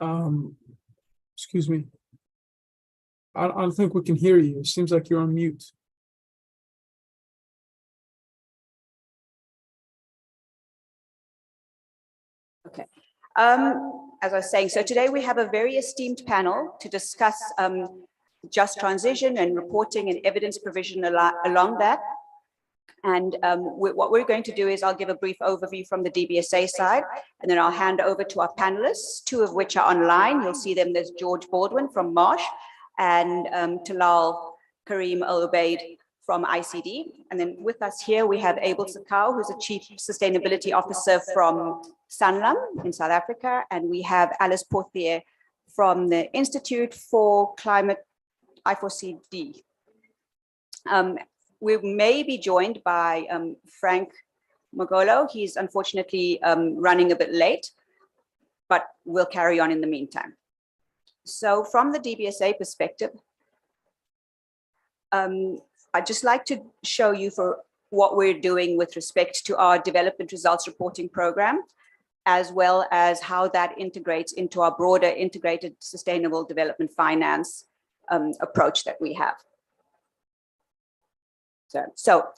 Um, excuse me. I don't think we can hear you. It seems like you're on mute. Okay. As I was saying, so today we have a very esteemed panel to discuss just transition and reporting and evidence provision along that. And what we're going to do is I'll give a brief overview from the DBSA side, and then I'll hand over to our panelists, two of which are online. You'll see them. There's George Baldwin from Marsh and Talal Karim Al-Ubaid from ICD. And then with us here, we have Abel Sakau, who's a Chief Sustainability Officer from Sanlam in South Africa. And we have Alice Pothier from the Institute for Climate I4CD. We may be joined by Frank Magolo. He's unfortunately running a bit late, but we'll carry on in the meantime. So from the DBSA perspective, I'd just like to show you for what we're doing with respect to our development results reporting program, as well as how that integrates into our broader integrated sustainable development finance approach that we have. So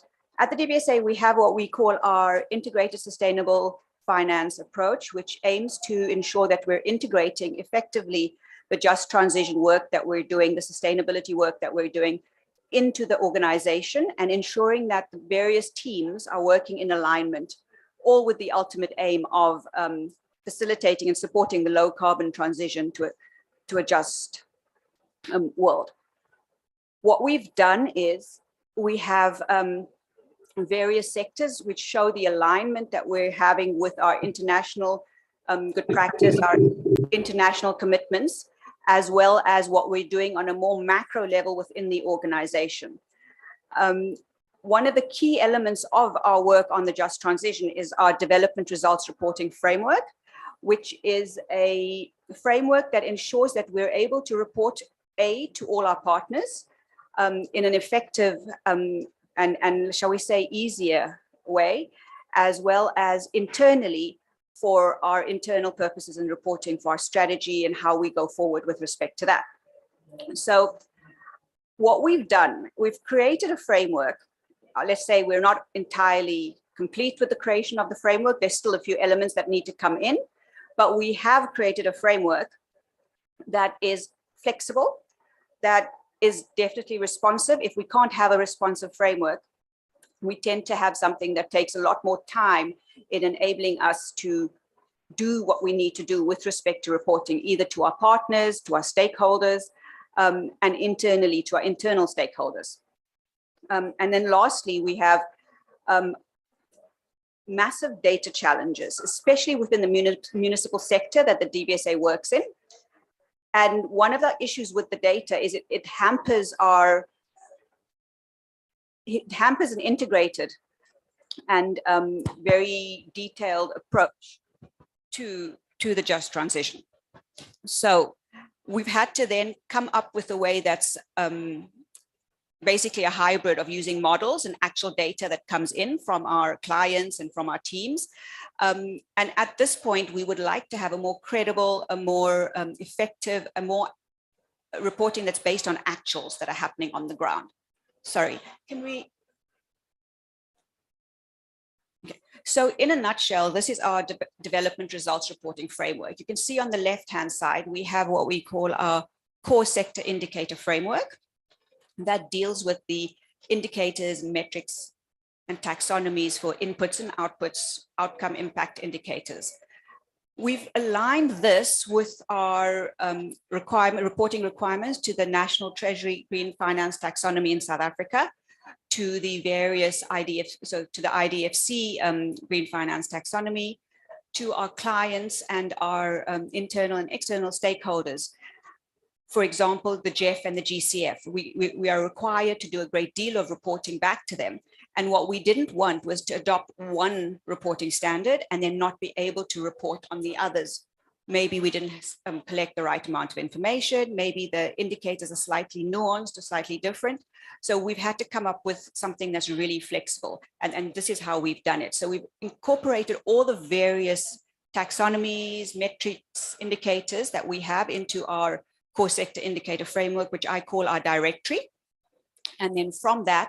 at the DBSA, we have what we call our integrated sustainable finance approach, which aims to ensure that we're integrating effectively the just transition work that we're doing, the sustainability work that we're doing into the organization, and ensuring that the various teams are working in alignment, all with the ultimate aim of facilitating and supporting the low carbon transition to a just world. What we've done is we have various sectors which show the alignment that we're having with our international good practice, our international commitments, as well as what we're doing on a more macro level within the organization. One of the key elements of our work on the just transition is our development results reporting framework, which is a framework that ensures that we're able to report to all our partners in an effective and shall we say easier way, as well as internally for our internal purposes and reporting for our strategy and how we go forward with respect to that. So what we've done, we've created a framework. Let's say we're not entirely complete with the creation of the framework. There's still a few elements that need to come in, but we have created a framework that is flexible, that is definitely responsive. If we can't have a responsive framework, we tend to have something that takes a lot more time in enabling us to do what we need to do with respect to reporting, either to our partners, to our stakeholders, and internally to our internal stakeholders. And then lastly, we have massive data challenges, especially within the municipal sector that the DBSA works in. And one of the issues with the data is it hampers an integrated and very detailed approach to the just transition. So we've had to then come up with a way that's basically a hybrid of using models and actual data that comes in from our clients and from our teams. And at this point, we would like to have a more credible, a more effective, a more reporting that's based on actuals that are happening on the ground. Sorry, can we? Okay. So in a nutshell, this is our development results reporting framework. You can see on the left-hand side, we have what we call our core sector indicator framework that deals with the indicators, metrics, and taxonomies for inputs and outputs, outcome impact indicators. We've aligned this with our reporting requirements to the National Treasury Green Finance Taxonomy in South Africa, to the various so to the IDFC Green Finance Taxonomy, to our clients and our internal and external stakeholders. For example, the GEF and the GCF, we are required to do a great deal of reporting back to them. And what we didn't want was to adopt one reporting standard and then not be able to report on the others. Maybe we didn't collect the right amount of information. Maybe the indicators are slightly nuanced or slightly different. So we've had to come up with something that's really flexible. And this is how we've done it. So we've incorporated all the various taxonomies, metrics, indicators that we have into our core sector indicator framework, which I call our directory. And then from that,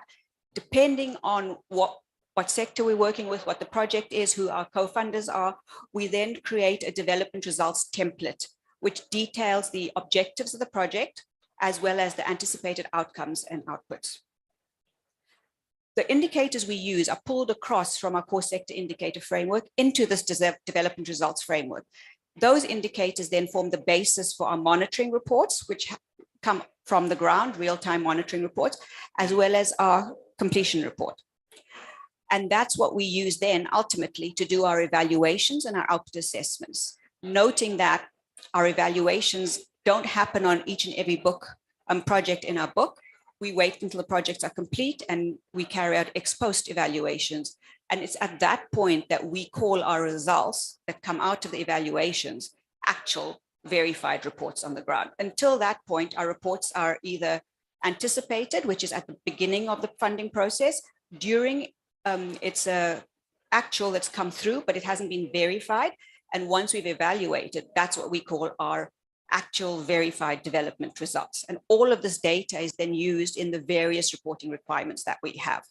depending on what sector we're working with, what the project is, who our co-funders are, we then create a development results template, which details the objectives of the project, as well as the anticipated outcomes and outputs. The indicators we use are pulled across from our core sector indicator framework into this development results framework. Those indicators then form the basis for our monitoring reports, which come from the ground, real-time monitoring reports, as well as our completion report. And that's what we use then ultimately to do our evaluations and our output assessments, noting that our evaluations don't happen on each and every project in our book. We wait until the projects are complete and we carry out ex post evaluations. And it's at that point that we call our results that come out of the evaluations actual verified reports on the ground. Until that point, our reports are either anticipated, which is at the beginning of the funding process, during it's a actual that's come through, but it hasn't been verified. And once we've evaluated, that's what we call our actual verified development results. And all of this data is then used in the various reporting requirements that we have.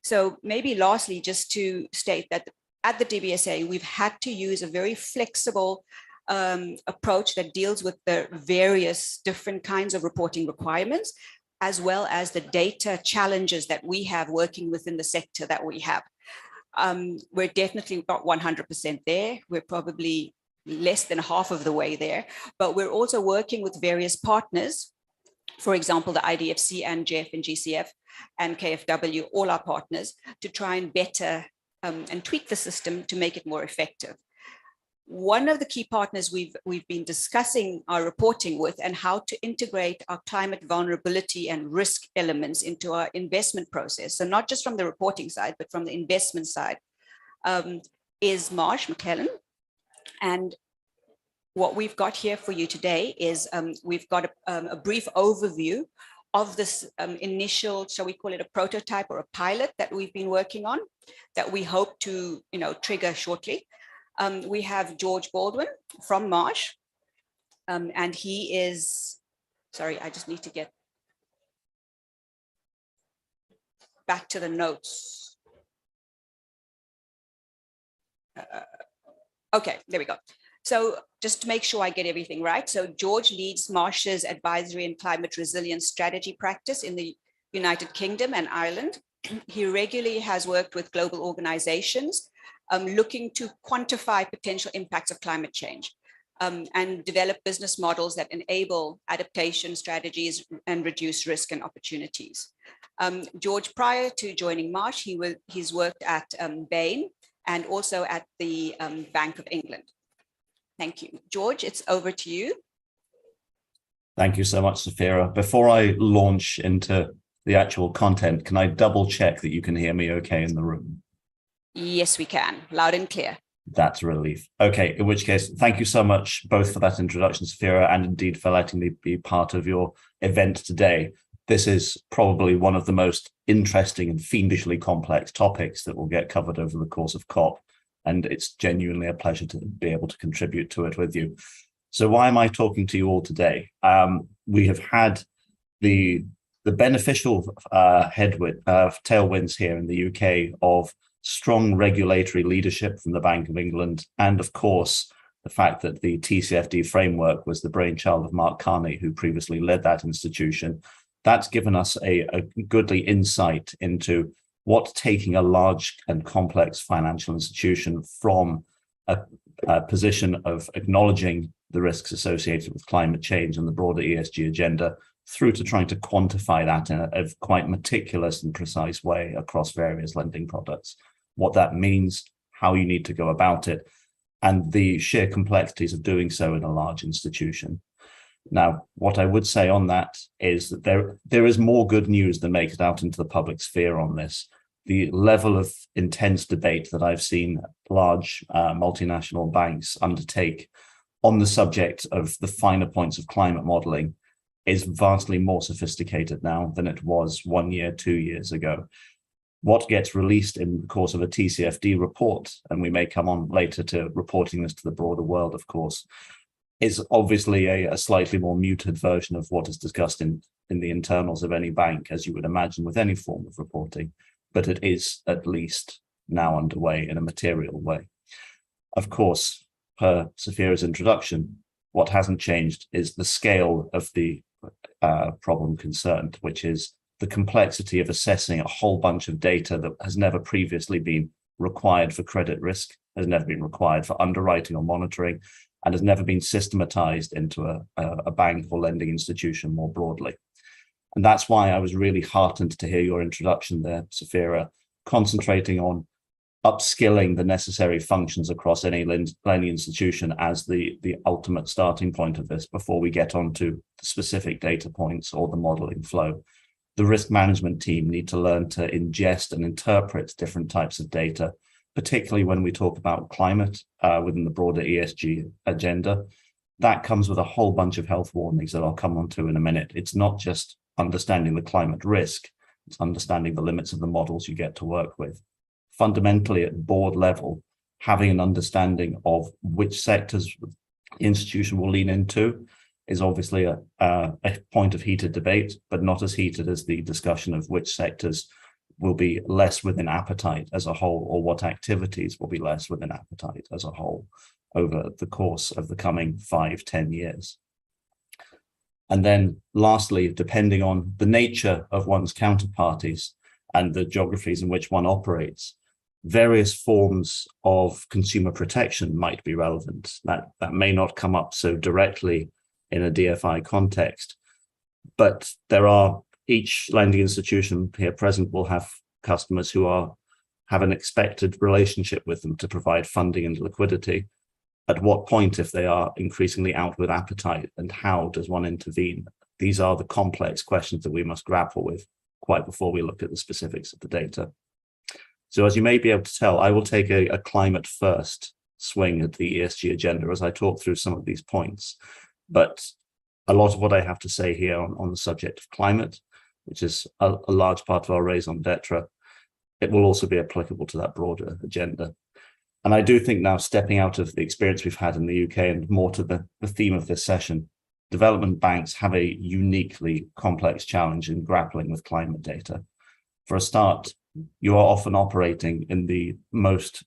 So maybe lastly, just to state that at the DBSA, we've had to use a very flexible approach that deals with the various different kinds of reporting requirements, as well as the data challenges that we have working within the sector that we have. We're definitely not 100% there. We're probably less than half of the way there, but we're also working with various partners. For example, the IDFC and JEF and GCF and KFW, all our partners, to try and better and tweak the system to make it more effective. One of the key partners we've been discussing our reporting with and how to integrate our climate vulnerability and risk elements into our investment process. So not just from the reporting side, but from the investment side, is Marsh McLellan. And what we've got here for you today is we've got a brief overview of this initial, shall we call it a prototype or a pilot that we've been working on that we hope to trigger shortly. We have George Baldwin from Marsh, and he is, sorry, I just need to get back to the notes. Okay, there we go. So just to make sure I get everything right. So George leads Marsh's advisory and climate resilience strategy practice in the United Kingdom and Ireland. He regularly has worked with global organizations looking to quantify potential impacts of climate change and develop business models that enable adaptation strategies and reduce risk and opportunities. George, prior to joining Marsh, he's worked at Bain and also at the Bank of England. Thank you. George, it's over to you. Thank you so much, Safira. Before I launch into the actual content, can I double check that you can hear me okay in the room? Yes, we can. Loud and clear. That's a relief. Okay, in which case, thank you so much both for that introduction, Safira, and indeed for letting me be part of your event today. This is probably one of the most interesting and fiendishly complex topics that will get covered over the course of COP. And it's genuinely a pleasure to be able to contribute to it with you. So why am I talking to you all today? We have had the beneficial tailwinds here in the UK of strong regulatory leadership from the Bank of England, and of course, the fact that the TCFD framework was the brainchild of Mark Carney, who previously led that institution. That's given us a goodly insight into what taking a large and complex financial institution from a position of acknowledging the risks associated with climate change and the broader ESG agenda through to trying to quantify that in a quite meticulous and precise way across various lending products, what that means, how you need to go about it, and the sheer complexities of doing so in a large institution. Now, what I would say on that is that there is more good news than makes it out into the public sphere on this. The level of intense debate that I've seen large multinational banks undertake on the subject of the finer points of climate modeling is vastly more sophisticated now than it was 1 year, 2 years ago. What gets released in the course of a TCFD report, and we may come on later to reporting this to the broader world, of course, is obviously a slightly more muted version of what is discussed in the internals of any bank, as you would imagine with any form of reporting, but it is at least now underway in a material way. Of course, per Safira's introduction, what hasn't changed is the scale of the problem concerned, which is the complexity of assessing a whole bunch of data that has never previously been required for credit risk, has never been required for underwriting or monitoring, and has never been systematized into a bank or lending institution more broadly. And that's why I was really heartened to hear your introduction there, Safira, concentrating on upskilling the necessary functions across any lending institution as the ultimate starting point of this before we get onto the specific data points or the modeling flow. The risk management team need to learn to ingest and interpret different types of data, particularly when we talk about climate within the broader ESG agenda. That comes with a whole bunch of health warnings that I'll come on to in a minute. It's not just understanding the climate risk, it's understanding the limits of the models you get to work with. Fundamentally, at board level, having an understanding of which sectors the institution will lean into is obviously a point of heated debate, but not as heated as the discussion of which sectors will be less within appetite as a whole, or what activities will be less within appetite as a whole over the course of the coming 5-10 years. And then lastly, depending on the nature of one's counterparties and the geographies in which one operates, various forms of consumer protection might be relevant. That may not come up so directly in a DFI context, but each lending institution here present will have customers who have an expected relationship with them to provide funding and liquidity. At what point, if they are increasingly out with appetite, and how does one intervene? These are the complex questions that we must grapple with quite before we look at the specifics of the data. So as you may be able to tell, I will take a climate first swing at the ESG agenda as I talk through some of these points. But a lot of what I have to say here on the subject of climate, which is a large part of our raison d'etre, it will also be applicable to that broader agenda. And I do think now, stepping out of the experience we've had in the UK and more to the theme of this session, development banks have a uniquely complex challenge in grappling with climate data. For a start, you are often operating in the most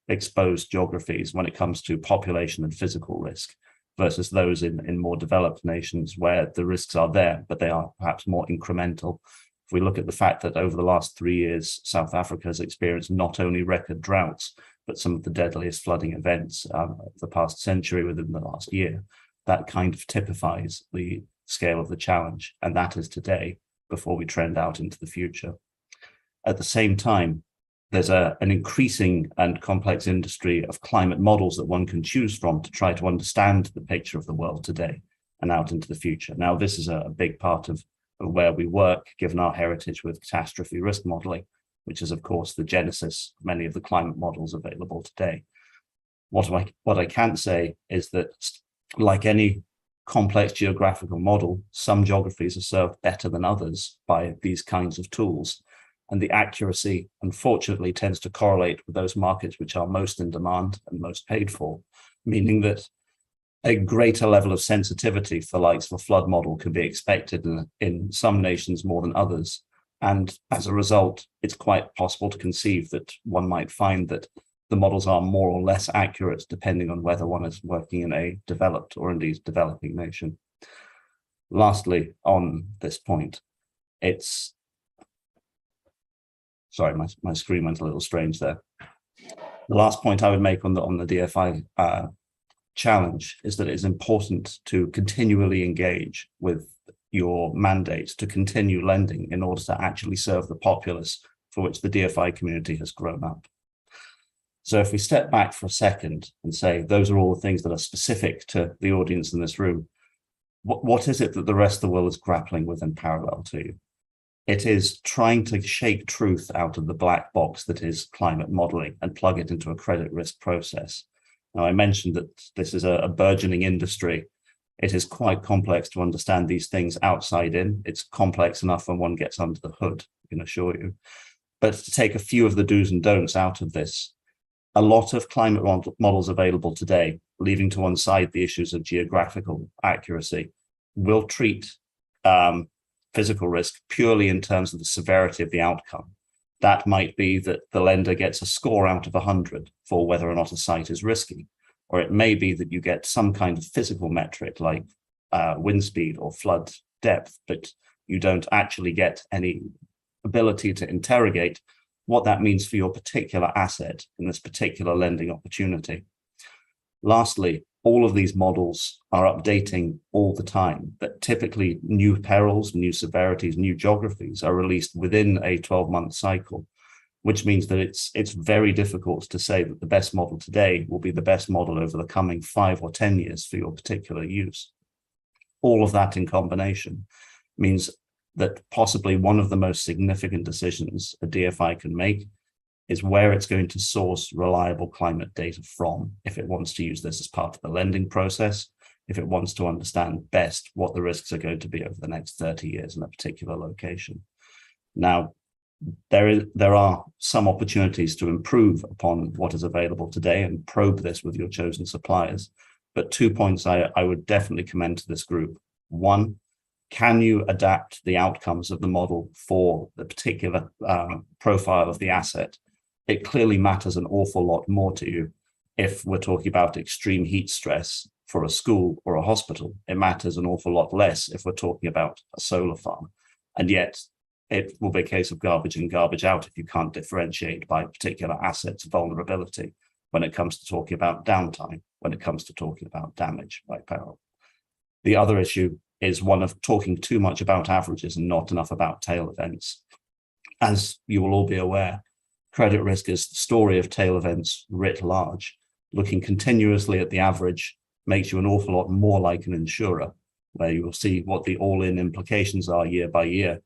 exposed geographies when it comes to population and physical risk, versus those in more developed nations where the risks are there, but they are perhaps more incremental. If we look at the fact that over the last 3 years, South Africa has experienced not only record droughts, but some of the deadliest flooding events of the past century within the last year, that kind of typifies the scale of the challenge. And that is today, before we trend out into the future. At the same time, there's an increasing and complex industry of climate models that one can choose from to try to understand the picture of the world today and out into the future. Now, this is a big part of where we work, given our heritage with catastrophe risk modeling, which is, of course, the genesis of many of the climate models available today. What I can say is that, like any complex geographical model, some geographies are served better than others by these kinds of tools. And the accuracy, unfortunately, tends to correlate with those markets which are most in demand and most paid for, meaning that a greater level of sensitivity for the likes of a flood model can be expected in some nations more than others. And as a result, it's quite possible to conceive that one might find that the models are more or less accurate depending on whether one is working in a developed or indeed developing nation. Lastly, on this point, sorry, my screen went a little strange there. The last point I would make on the DFI challenge is that it's important to continually engage with your mandates to continue lending in order to actually serve the populace for which the DFI community has grown up. So if we step back for a second and say, those are all the things that are specific to the audience in this room, what is it that the rest of the world is grappling with in parallel to you? It is trying to shake truth out of the black box that is climate modeling and plug it into a credit risk process. Now, I mentioned that this is a burgeoning industry. It is quite complex to understand these things outside in. It's complex enough when one gets under the hood, I can assure you. But to take a few of the do's and don'ts out of this, a lot of climate models available today, leaving to one side the issues of geographical accuracy, will treat physical risk purely in terms of the severity of the outcome. That might be that the lender gets a score out of 100 for whether or not a site is risky, or it may be that you get some kind of physical metric like wind speed or flood depth, but you don't actually get any ability to interrogate what that means for your particular asset in this particular lending opportunity. Lastly, all of these models are updating all the time, but typically new perils, new severities, new geographies are released within a 12-month cycle, which means that it's very difficult to say that the best model today will be the best model over the coming 5 or 10 years for your particular use. All of that in combination means that possibly one of the most significant decisions a DFI can make is where it's going to source reliable climate data from, if it wants to use this as part of the lending process, if it wants to understand best what the risks are going to be over the next 30 years in a particular location. Now, there are some opportunities to improve upon what is available today and probe this with your chosen suppliers. But 2 points I would definitely commend to this group. One, can you adapt the outcomes of the model for the particular profile of the asset? It clearly matters an awful lot more to you if we're talking about extreme heat stress for a school or a hospital. It matters an awful lot less if we're talking about a solar farm. And yet it will be a case of garbage in, garbage out if you can't differentiate by particular assets' vulnerability when it comes to talking about downtime, when it comes to talking about damage by peril. The other issue is one of talking too much about averages and not enough about tail events. As you will all be aware, credit risk is the story of tail events writ large. Looking continuously at the average makes you an awful lot more like an insurer, where you will see what the all-in implications are year by year,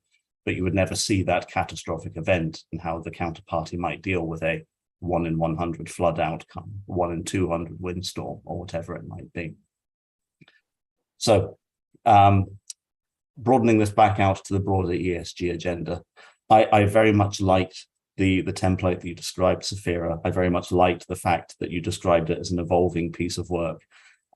but you would never see that catastrophic event and how the counterparty might deal with a 1 in 100 flood outcome, 1 in 200 windstorm, or whatever it might be. So, broadening this back out to the broader ESG agenda, I very much liked the template that you described, Safira. I very much liked the fact that you described it as an evolving piece of work.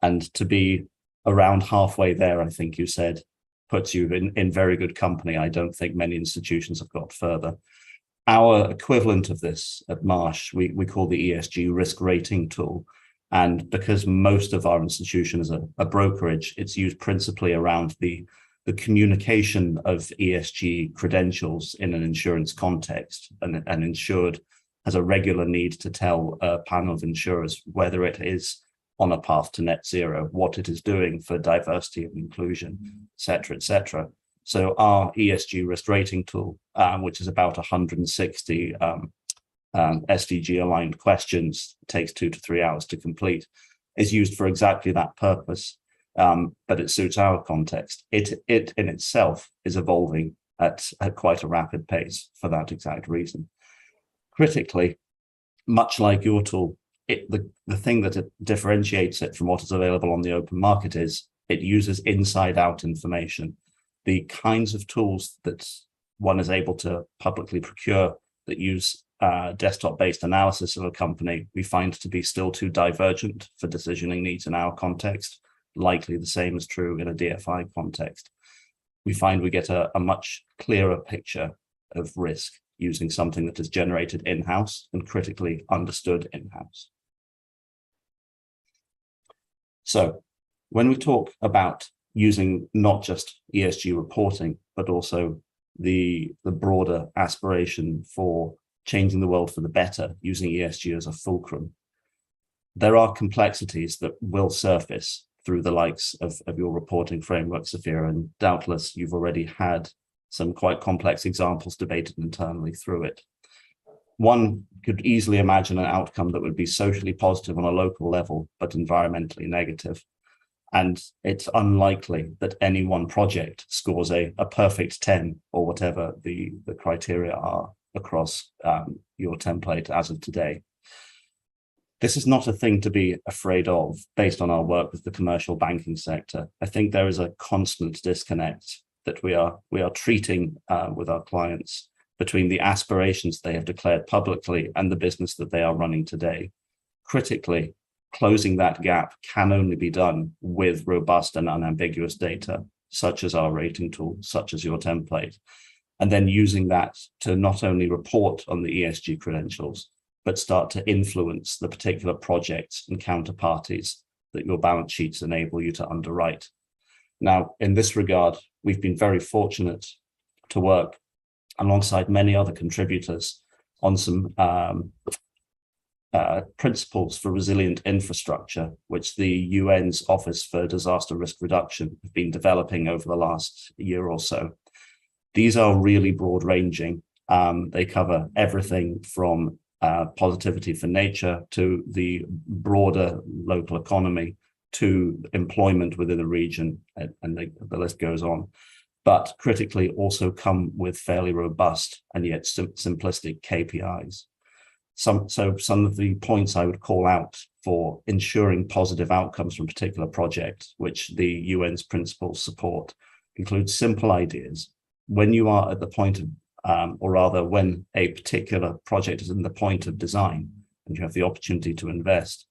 And to be around halfway there, I think you said, puts you in very good company. I don't think many institutions have got further. Our equivalent of this at Marsh, we call the ESG risk rating tool. And because most of our institution is a brokerage, it's used principally around the communication of ESG credentials in an insurance context. And an insured has a regular need to tell a panel of insurers whether it is on a path to net zero, what it is doing for diversity and inclusion, et cetera, et cetera. So our ESG risk rating tool, which is about 160 SDG aligned questions, takes 2 to 3 hours to complete, is used for exactly that purpose, but it suits our context. It in itself is evolving at quite a rapid pace for that exact reason. Critically, much like your tool, the thing that it differentiates it from what is available on the open market is it uses inside out information. The kinds of tools that one is able to publicly procure that use desktop-based analysis of a company, we find to be still too divergent for decisioning needs in our context. Likely the same is true in a DFI context. We find we get a much clearer picture of risk using something that is generated in-house and critically understood in-house. So when we talk about using not just ESG reporting, but also the broader aspiration for changing the world for the better, using ESG as a fulcrum, there are complexities that will surface through the likes of your reporting framework, Safira, and doubtless you've already had some quite complex examples debated internally through it. One could easily imagine an outcome that would be socially positive on a local level, but environmentally negative. And it's unlikely that any one project scores a perfect 10 or whatever the criteria are across your template as of today. This is not a thing to be afraid of based on our work with the commercial banking sector. I think there is a constant disconnect that we are treating with our clients between the aspirations they have declared publicly and the business that they are running today. Critically, closing that gap can only be done with robust and unambiguous data, such as our rating tool, such as your template, and then using that to not only report on the ESG credentials, but start to influence the particular projects and counterparties that your balance sheets enable you to underwrite. Now, in this regard, we've been very fortunate to work alongside many other contributors on some principles for resilient infrastructure, which the UN's Office for Disaster Risk Reduction have been developing over the last year or so. These are really broad-ranging. They cover everything from positivity for nature to the broader local economy to employment within the region, and the list goes on. But critically also come with fairly robust and yet simplistic KPIs. So some of the points I would call out for ensuring positive outcomes from particular projects, which the UN's principles support, include simple ideas. When you are at the point of, or rather when a particular project is in the point of design and you have the opportunity to invest,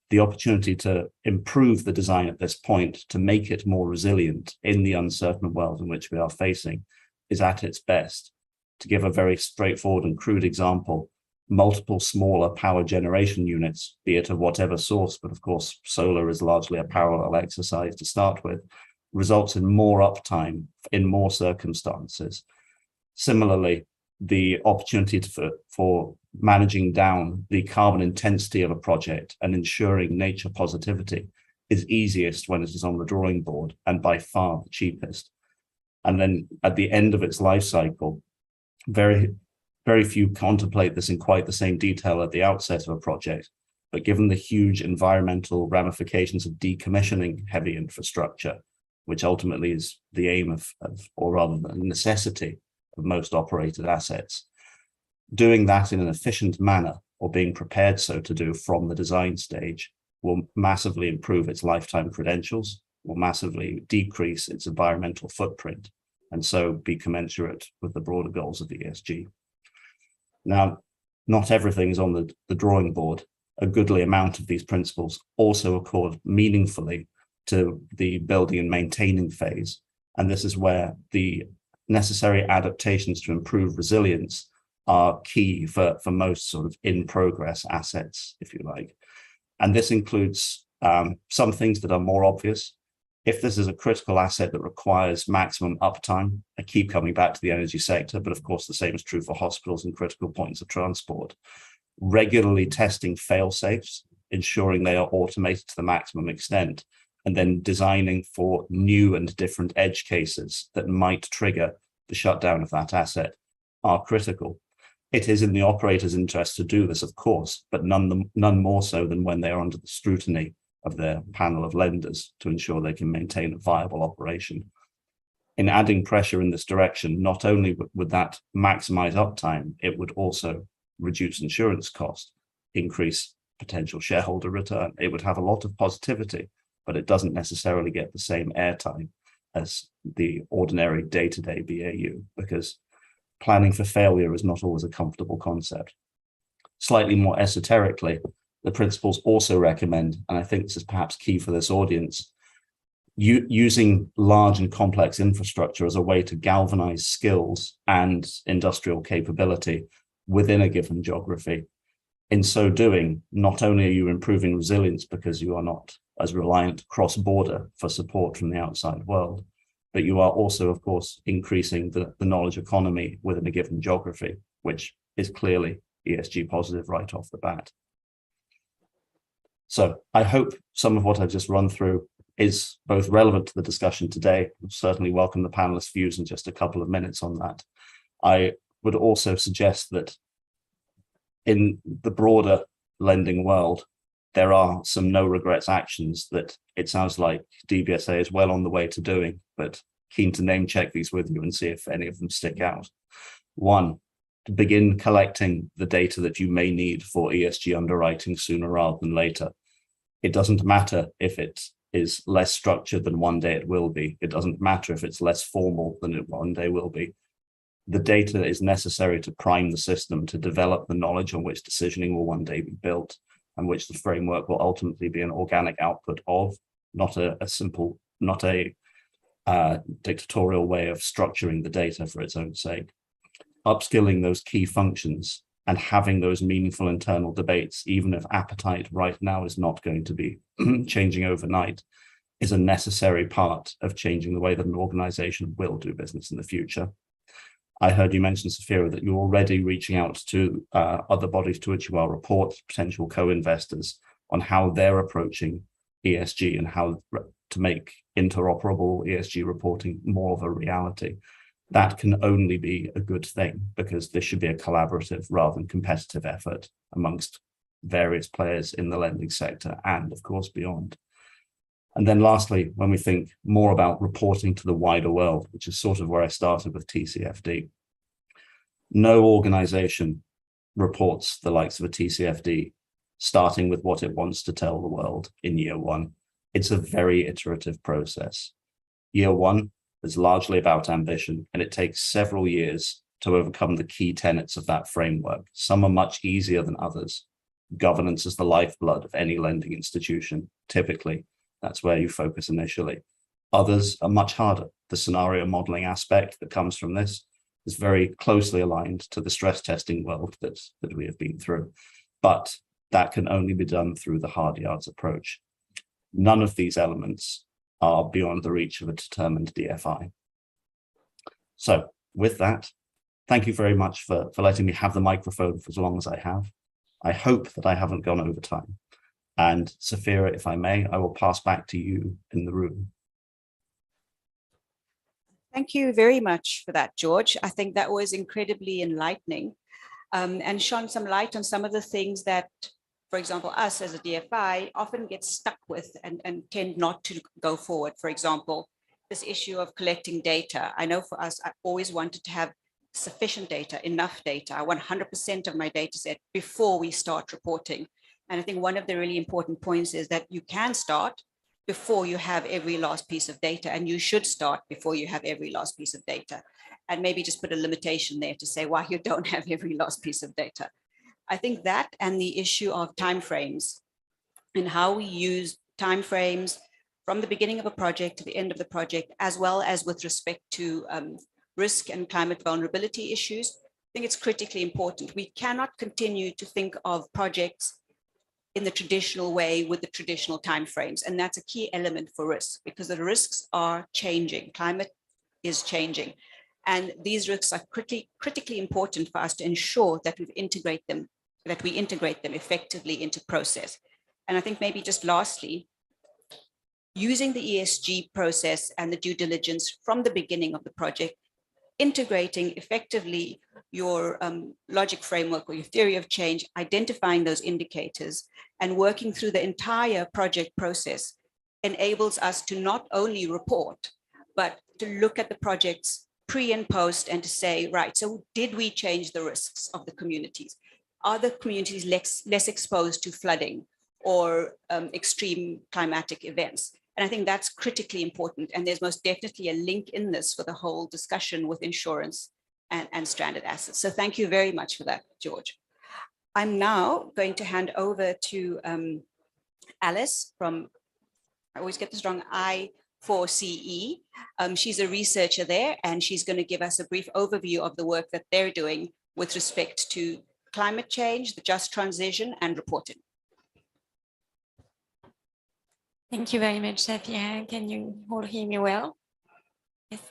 the opportunity to improve the design at this point to make it more resilient in the uncertain world in which we are facing is at its best. To give a very straightforward and crude example, multiple smaller power generation units, be it of whatever source, but of course solar is largely a parallel exercise to start with, results in more uptime in more circumstances. Similarly, the opportunity for managing down the carbon intensity of a project and ensuring nature positivity is easiest when it is on the drawing board and by far the cheapest. And then at the end of its life cycle, very few contemplate this in quite the same detail at the outset of a project, but given the huge environmental ramifications of decommissioning heavy infrastructure, which ultimately is the aim of or rather the necessity of most operated assets, doing that in an efficient manner or being prepared so to do from the design stage will massively improve its lifetime credentials, will massively decrease its environmental footprint, and so be commensurate with the broader goals of the ESG. Now, not everything is on the drawing board. A goodly amount of these principles also accord meaningfully to the building and maintaining phase. And this is where the necessary adaptations to improve resilience are key for most sort of in-progress assets, if you like. And this includes some things that are more obvious. If this is a critical asset that requires maximum uptime, I keep coming back to the energy sector, but of course the same is true for hospitals and critical points of transport. Regularly testing fail-safes, ensuring they are automated to the maximum extent, and then designing for new and different edge cases that might trigger the shutdown of that asset are critical. It is in the operator's interest to do this, of course, but none more so than when they are under the scrutiny of their panel of lenders to ensure they can maintain a viable operation. In adding pressure in this direction, not only would that maximize uptime, it would also reduce insurance cost, increase potential shareholder return. It would have a lot of positivity, but it doesn't necessarily get the same airtime as the ordinary day-to-day BAU, because planning for failure is not always a comfortable concept. Slightly more esoterically, the principles also recommend, and I think this is perhaps key for this audience, using large and complex infrastructure as a way to galvanize skills and industrial capability within a given geography. In so doing, not only are you improving resilience because you are not as reliant cross-border for support from the outside world, but you are also, of course, increasing the knowledge economy within a given geography, which is clearly ESG positive right off the bat. So I hope some of what I've just run through is both relevant to the discussion today. I'll certainly welcome the panelists' views in just a couple of minutes on that. I would also suggest that in the broader lending world, there are some no regrets actions that it sounds like DBSA is well on the way to doing, but keen to name check these with you and see if any of them stick out. One, to begin collecting the data that you may need for ESG underwriting sooner rather than later. It doesn't matter if it is less structured than one day it will be. It doesn't matter if it's less formal than it one day will be. The data is necessary to prime the system to develop the knowledge on which decisioning will one day be built, and which the framework will ultimately be an organic output of, not a simple, not a dictatorial way of structuring the data for its own sake. Upskilling those key functions and having those meaningful internal debates, even if appetite right now is not going to be changing overnight, is a necessary part of changing the way that an organization will do business in the future. I heard you mention, Safira, that you're already reaching out to other bodies to which you are report, potential co-investors, on how they're approaching ESG and how to make interoperable ESG reporting more of a reality. That can only be a good thing, because this should be a collaborative rather than competitive effort amongst various players in the lending sector and, of course, beyond. And then lastly, when we think more about reporting to the wider world, which is sort of where I started with TCFD, no organization reports the likes of a TCFD starting with what it wants to tell the world in year one. It's a very iterative process. Year one is largely about ambition, and it takes several years to overcome the key tenets of that framework. Some are much easier than others. Governance is the lifeblood of any lending institution. Typically, that's where you focus initially. Others are much harder. The scenario modeling aspect that comes from this is very closely aligned to the stress testing world that we have been through. But that can only be done through the hard yards approach. None of these elements are beyond the reach of a determined DFI. So with that, thank you very much for letting me have the microphone for as long as I have. I hope that I haven't gone over time. And Safira, if I may, I will pass back to you in the room. Thank you very much for that, George. I think that was incredibly enlightening and shone some light on some of the things that, for example, us as a DFI often get stuck with and tend not to go forward. For example, this issue of collecting data. I know for us, I always wanted to have sufficient data, enough data. I want 100% of my data set before we start reporting. And I think one of the really important points is that you can start before you have every last piece of data, and you should start before you have every last piece of data. And maybe just put a limitation there to say why you don't have every last piece of data. I think that and the issue of timeframes and how we use timeframes from the beginning of a project to the end of the project, as well as with respect to risk and climate vulnerability issues, I think it's critically important. We cannot continue to think of projects in the traditional way with the traditional timeframes. And that's a key element for risk, because the risks are changing. Climate is changing. And these risks are critically important for us to ensure that we integrate them effectively into process. And I think maybe just lastly, using the ESG process and the due diligence from the beginning of the project, integrating effectively your logic framework or your theory of change, identifying those indicators and working through the entire project process enables us to not only report, but to look at the projects pre and post and to say, right, so did we change the risks of the communities? Are the communities less exposed to flooding or extreme climatic events? And I think that's critically important. And there's most definitely a link in this for the whole discussion with insurance and stranded assets. So thank you very much for that, George. I'm now going to hand over to Alice from, I always get this wrong, I4CE. She's a researcher there, and she's going to give us a brief overview of the work that they're doing with respect to climate change, the just transition, and reporting. Thank you very much, Safira. Can you all hear me well? Yes.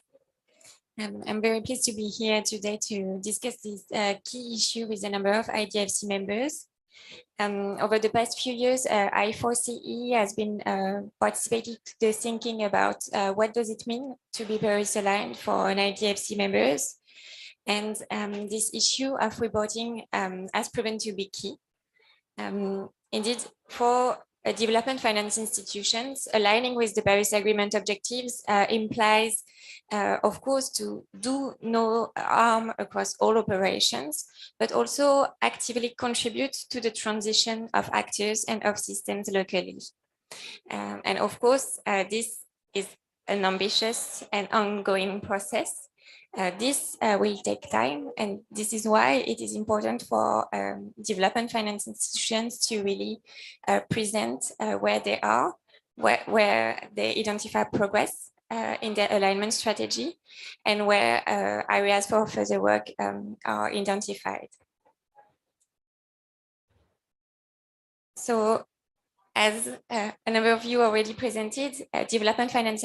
I'm very pleased to be here today to discuss this key issue with a number of IDFC members. Over the past few years, I4CE has been participating to the thinking about what does it mean to be Paris aligned for an IDFC members. And this issue of reporting has proven to be key. Indeed, for development finance institutions, aligning with the Paris Agreement objectives implies, of course, to do no harm across all operations, but also actively contribute to the transition of actors and of systems locally. And of course, this is an ambitious and ongoing process. This will take time, and this is why it is important for development finance institutions to really present where they are, where they identify progress in their alignment strategy, and where areas for further work are identified. So, as a number of you already presented, development finance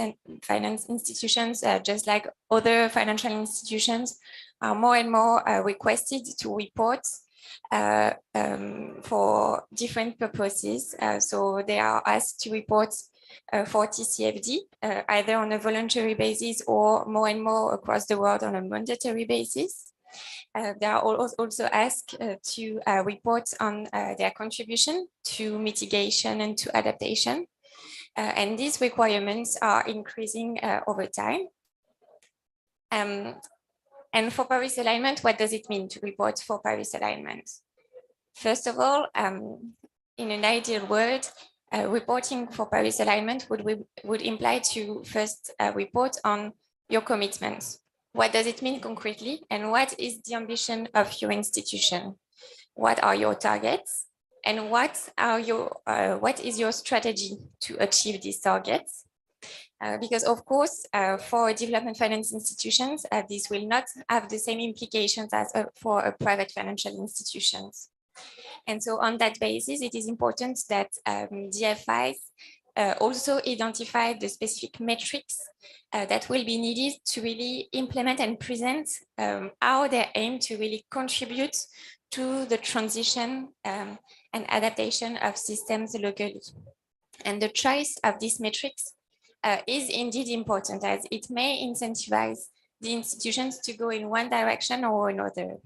institutions, just like other financial institutions, are more and more requested to report for different purposes. So they are asked to report for TCFD, either on a voluntary basis or more and more across the world on a mandatory basis. They are also asked to report on their contribution to mitigation and to adaptation. And these requirements are increasing over time. And for Paris alignment, what does it mean to report for Paris alignment? First of all, in an ideal world, reporting for Paris alignment would imply to first report on your commitments. What does it mean concretely? And what is the ambition of your institution? What are your targets? And what is your strategy to achieve these targets? Because of course, for development finance institutions, this will not have the same implications as for a private financial institutions. And so on that basis, it is important that DFIs also identify the specific metrics that will be needed to really implement and present how they aim to really contribute to the transition and adaptation of systems locally. And the choice of these metrics is indeed important, as it may incentivize the institutions to go in one direction or another.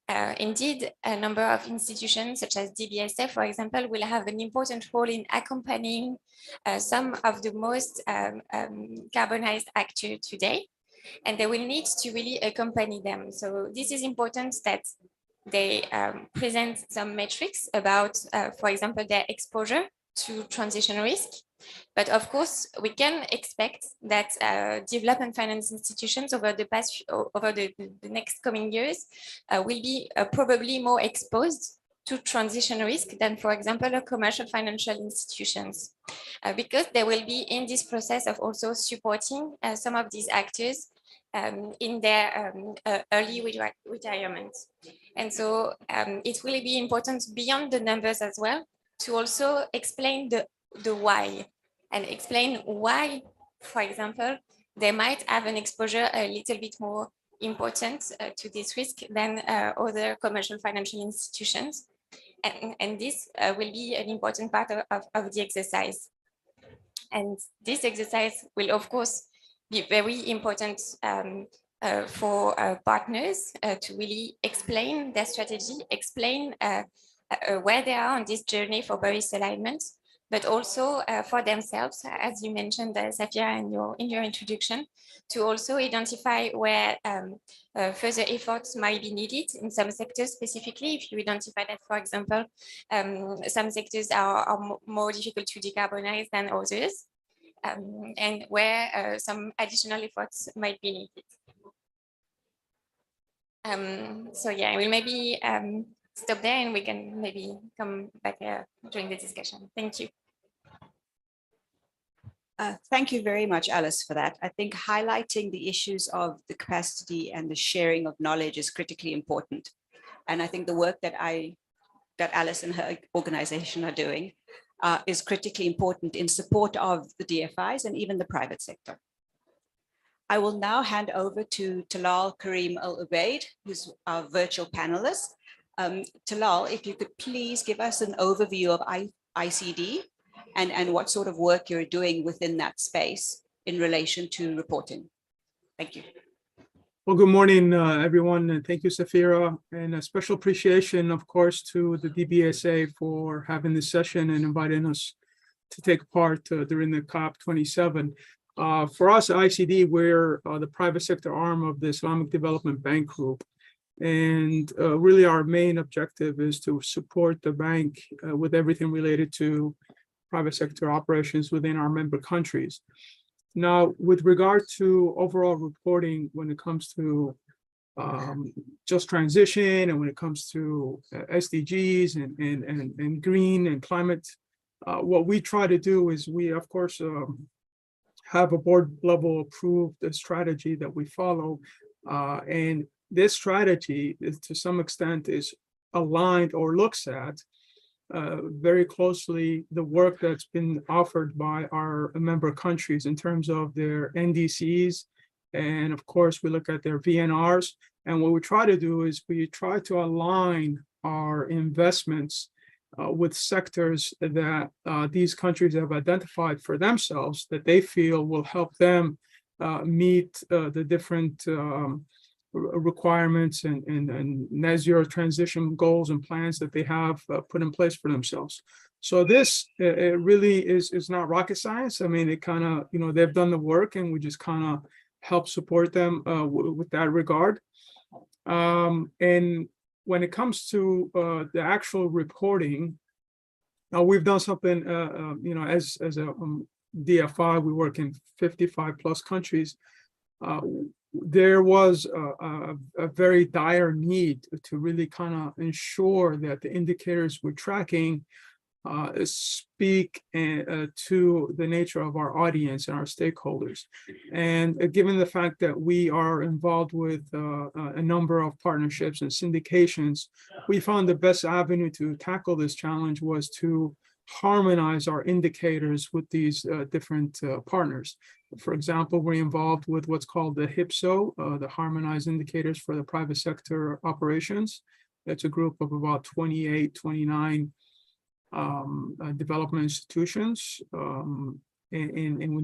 Indeed, a number of institutions such as DBSA, for example, will have an important role in accompanying some of the most carbonized actors today, and they will need to really accompany them. So this is important that they present some metrics about, for example, their exposure to transition risk. But of course, we can expect that development finance institutions over the next coming years will be probably more exposed to transition risk than, for example, commercial financial institutions, because they will be in this process of also supporting some of these actors in their early retirement. And so it will be important beyond the numbers as well to also explain the why, and explain why, for example, they might have an exposure a little bit more important to this risk than other commercial financial institutions. And this will be an important part of the exercise. And this exercise will, of course, be very important for partners to really explain their strategy, explain where they are on this journey for Paris alignment, but also for themselves, as you mentioned, Safia, in your introduction, to also identify where further efforts might be needed in some sectors specifically. If you identify that, for example, some sectors are more difficult to decarbonize than others, and where some additional efforts might be needed. So yeah, I will maybe stop there, and we can maybe come back during the discussion. Thank you. Thank you very much, Alice, for that. I think highlighting the issues of the capacity and the sharing of knowledge is critically important. And I think the work that Alice and her organization are doing is critically important in support of the DFIs and even the private sector. I will now hand over to Talal Karim Al Ubaid, who's our virtual panelist. Talal, if you could please give us an overview of ICD and what sort of work you're doing within that space in relation to reporting. Thank you. Well, good morning, everyone, and thank you, Safira, and a special appreciation, of course, to the DBSA for having this session and inviting us to take part during the COP27. For us at ICD, we're the private sector arm of the Islamic Development Bank Group. And really our main objective is to support the bank with everything related to private sector operations within our member countries. Now, with regard to overall reporting, when it comes to just transition and when it comes to SDGs and green and climate, what we try to do is we, of course, have a board level approved strategy that we follow. And this strategy is, to some extent, is aligned or looks at very closely the work that's been offered by our member countries in terms of their NDCs. And of course, we look at their VNRs. And what we try to do is we try to align our investments with sectors that these countries have identified for themselves that they feel will help them meet the different requirements and net zero transition goals and plans that they have put in place for themselves. So this it really is not rocket science. I mean, it kind of, you know, they've done the work and we just kind of help support them with that regard. And when it comes to the actual reporting, we've done something, you know, as a DFI, we work in 55 plus countries. There was a very dire need to really kind of ensure that the indicators we're tracking speak to the nature of our audience and our stakeholders. And given the fact that we are involved with a number of partnerships and syndications, we found the best avenue to tackle this challenge was to harmonize our indicators with these different partners. For example, we're involved with what's called the HIPSO, the Harmonized Indicators for the Private Sector Operations. It's a group of about 28, 29 development institutions. And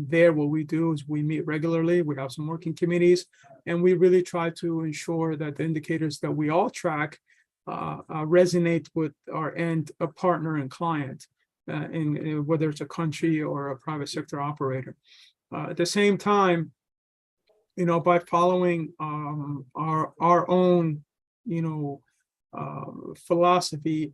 there, what we do is we meet regularly. We have some working committees, and we really try to ensure that the indicators that we all track resonate with our end partner and client, in whether it's a country or a private sector operator. At the same time, you know, by following our own, you know, philosophy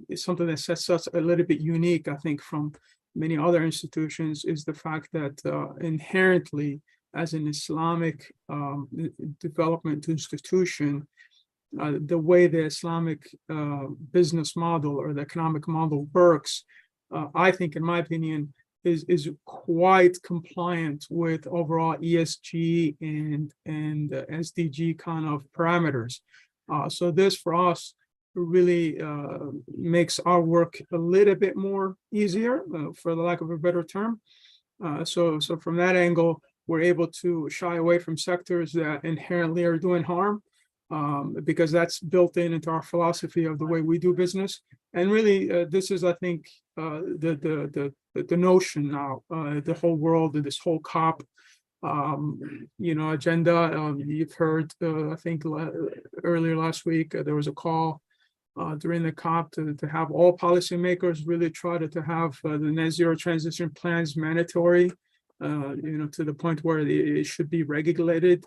is something that sets us a little bit unique, I think, from many other institutions, is the fact that inherently, as an Islamic development institution, the way the Islamic business model or the economic model works, I think, in my opinion, is quite compliant with overall ESG and SDG kind of parameters. So this for us really makes our work a little bit more easier, for the lack of a better term. So from that angle, we're able to shy away from sectors that inherently are doing harm, because that's built into our philosophy of the way we do business. And really, this is, I think, the notion now, the whole world, this whole COP, you know, agenda. You've heard, I think earlier last week, there was a call during the COP to have all policymakers really try to have the net zero transition plans mandatory, you know, to the point where it should be regulated.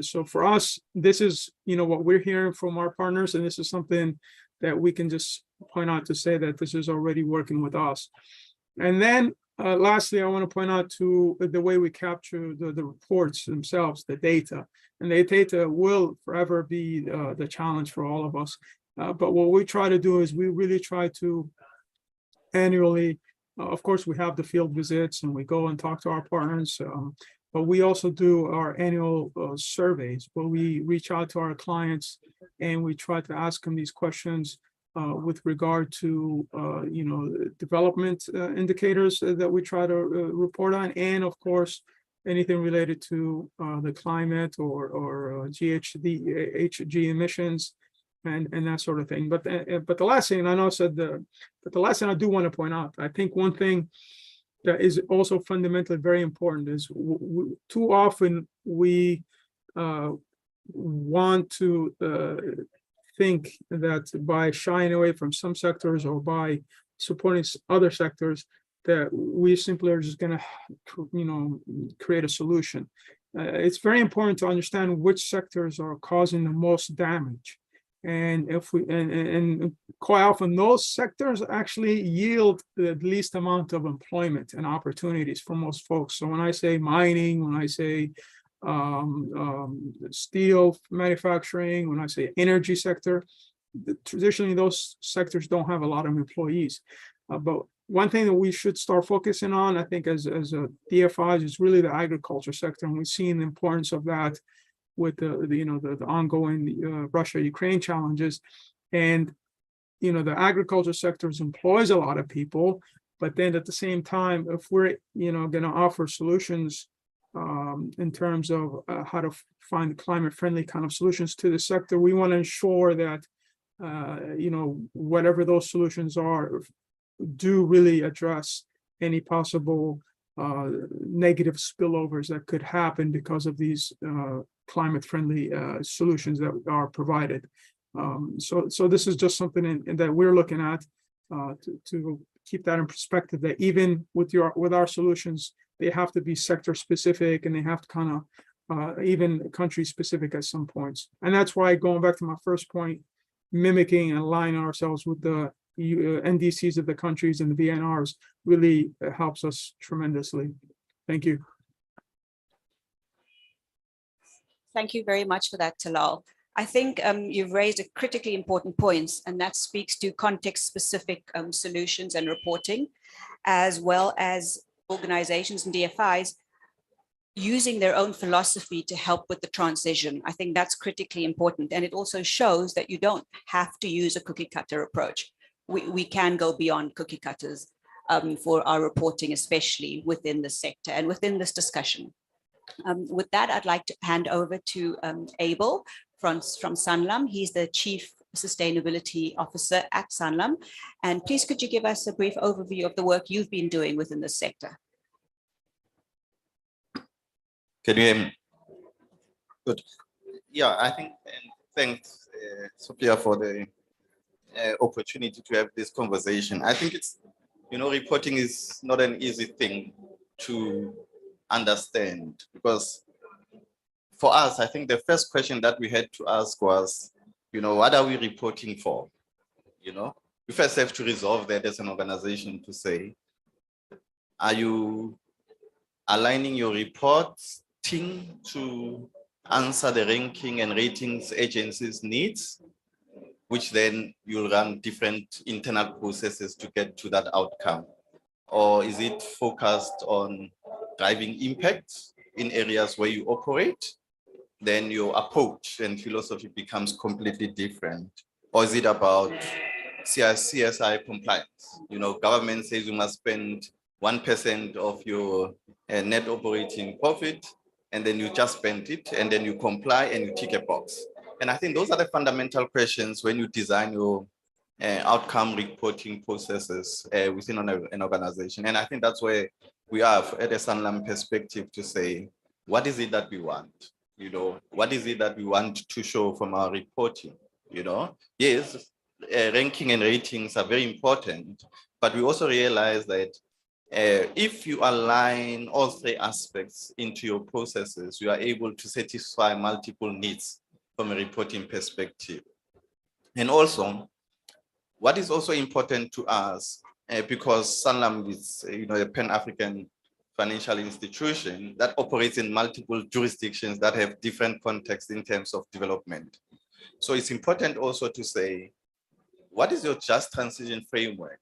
So for us, this is, you know, what we're hearing from our partners, and this is something that we can just point out to say that this is already working with us. And then lastly, I want to point out to the way we capture the reports themselves, the data. And the data will forever be the challenge for all of us. But what we try to do is we really try to annually, of course, we have the field visits and we go and talk to our partners, but we also do our annual surveys where we reach out to our clients and we try to ask them these questions with regard to, you know, development indicators that we try to report on, and of course, anything related to the climate or GHG emissions and that sort of thing. But the last thing, and I know I said but the last thing I do want to point out, I think one thing that is also fundamentally very important is too often we want to think that by shying away from some sectors or by supporting other sectors, that we simply are just going to, you know, create a solution. It's very important to understand which sectors are causing the most damage. And if we, and quite often those sectors actually yield the least amount of employment and opportunities for most folks. So when I say mining, when I say steel manufacturing, when I say energy sector, traditionally those sectors don't have a lot of employees. But one thing that we should start focusing on, I think, as DFIs is really the agriculture sector, and we've seen the importance of that with the ongoing Russia-Ukraine challenges. And the agriculture sector employs a lot of people, but then at the same time, if we're going to offer solutions in terms of how to find climate-friendly kind of solutions to the sector, we want to ensure that whatever those solutions are do really address any possible negative spillovers that could happen because of these climate-friendly solutions that are provided. So this is just something that we're looking at to keep that in perspective, that even with our solutions, they have to be sector specific, and they have to kind of even country specific at some points. And that's why, going back to my first point, mimicking and aligning ourselves with the NDCs of the countries and the VNRs really helps us tremendously. Thank you. Thank you very much for that, Talal. I think you've raised a critically important point, and that speaks to context-specific solutions and reporting, as well as organizations and DFIs using their own philosophy to help with the transition. I think that's critically important. And it also shows that you don't have to use a cookie cutter approach. We can go beyond cookie cutters for our reporting, especially within the sector and within this discussion. With that, I'd like to hand over to Abel from Sanlam. He's the Chief Sustainability Officer at Sanlam. And please, could you give us a brief overview of the work you've been doing within the sector? Can you hear me? Good. Yeah, I think, and thanks, Sophia, for the opportunity to have this conversation. I think it's, reporting is not an easy thing to understand, because for us, I think the first question that we had to ask was, what are we reporting for? We first have to resolve that as an organization to say, are you aligning your reporting to answer the ranking and ratings agencies' needs, which then you'll run different internal processes to get to that outcome? Or is it focused on driving impact in areas where you operate? Then your approach and philosophy becomes completely different. Or is it about CSI compliance? Government says you must spend 1% of your net operating profit, and then you just spend it, and then you comply and you tick a box. And I think those are the fundamental questions when you design your outcome reporting processes within an organization. And I think that's where we are at a Sanlam perspective to say, what is it that we want? What is it that we want to show from our reporting? Yes, ranking and ratings are very important, but we also realize that if you align all three aspects into your processes, you are able to satisfy multiple needs from a reporting perspective. And also, what is also important to us, because Sanlam is a Pan-African financial institution that operates in multiple jurisdictions that have different contexts in terms of development. So it's important also to say, what is your just transition framework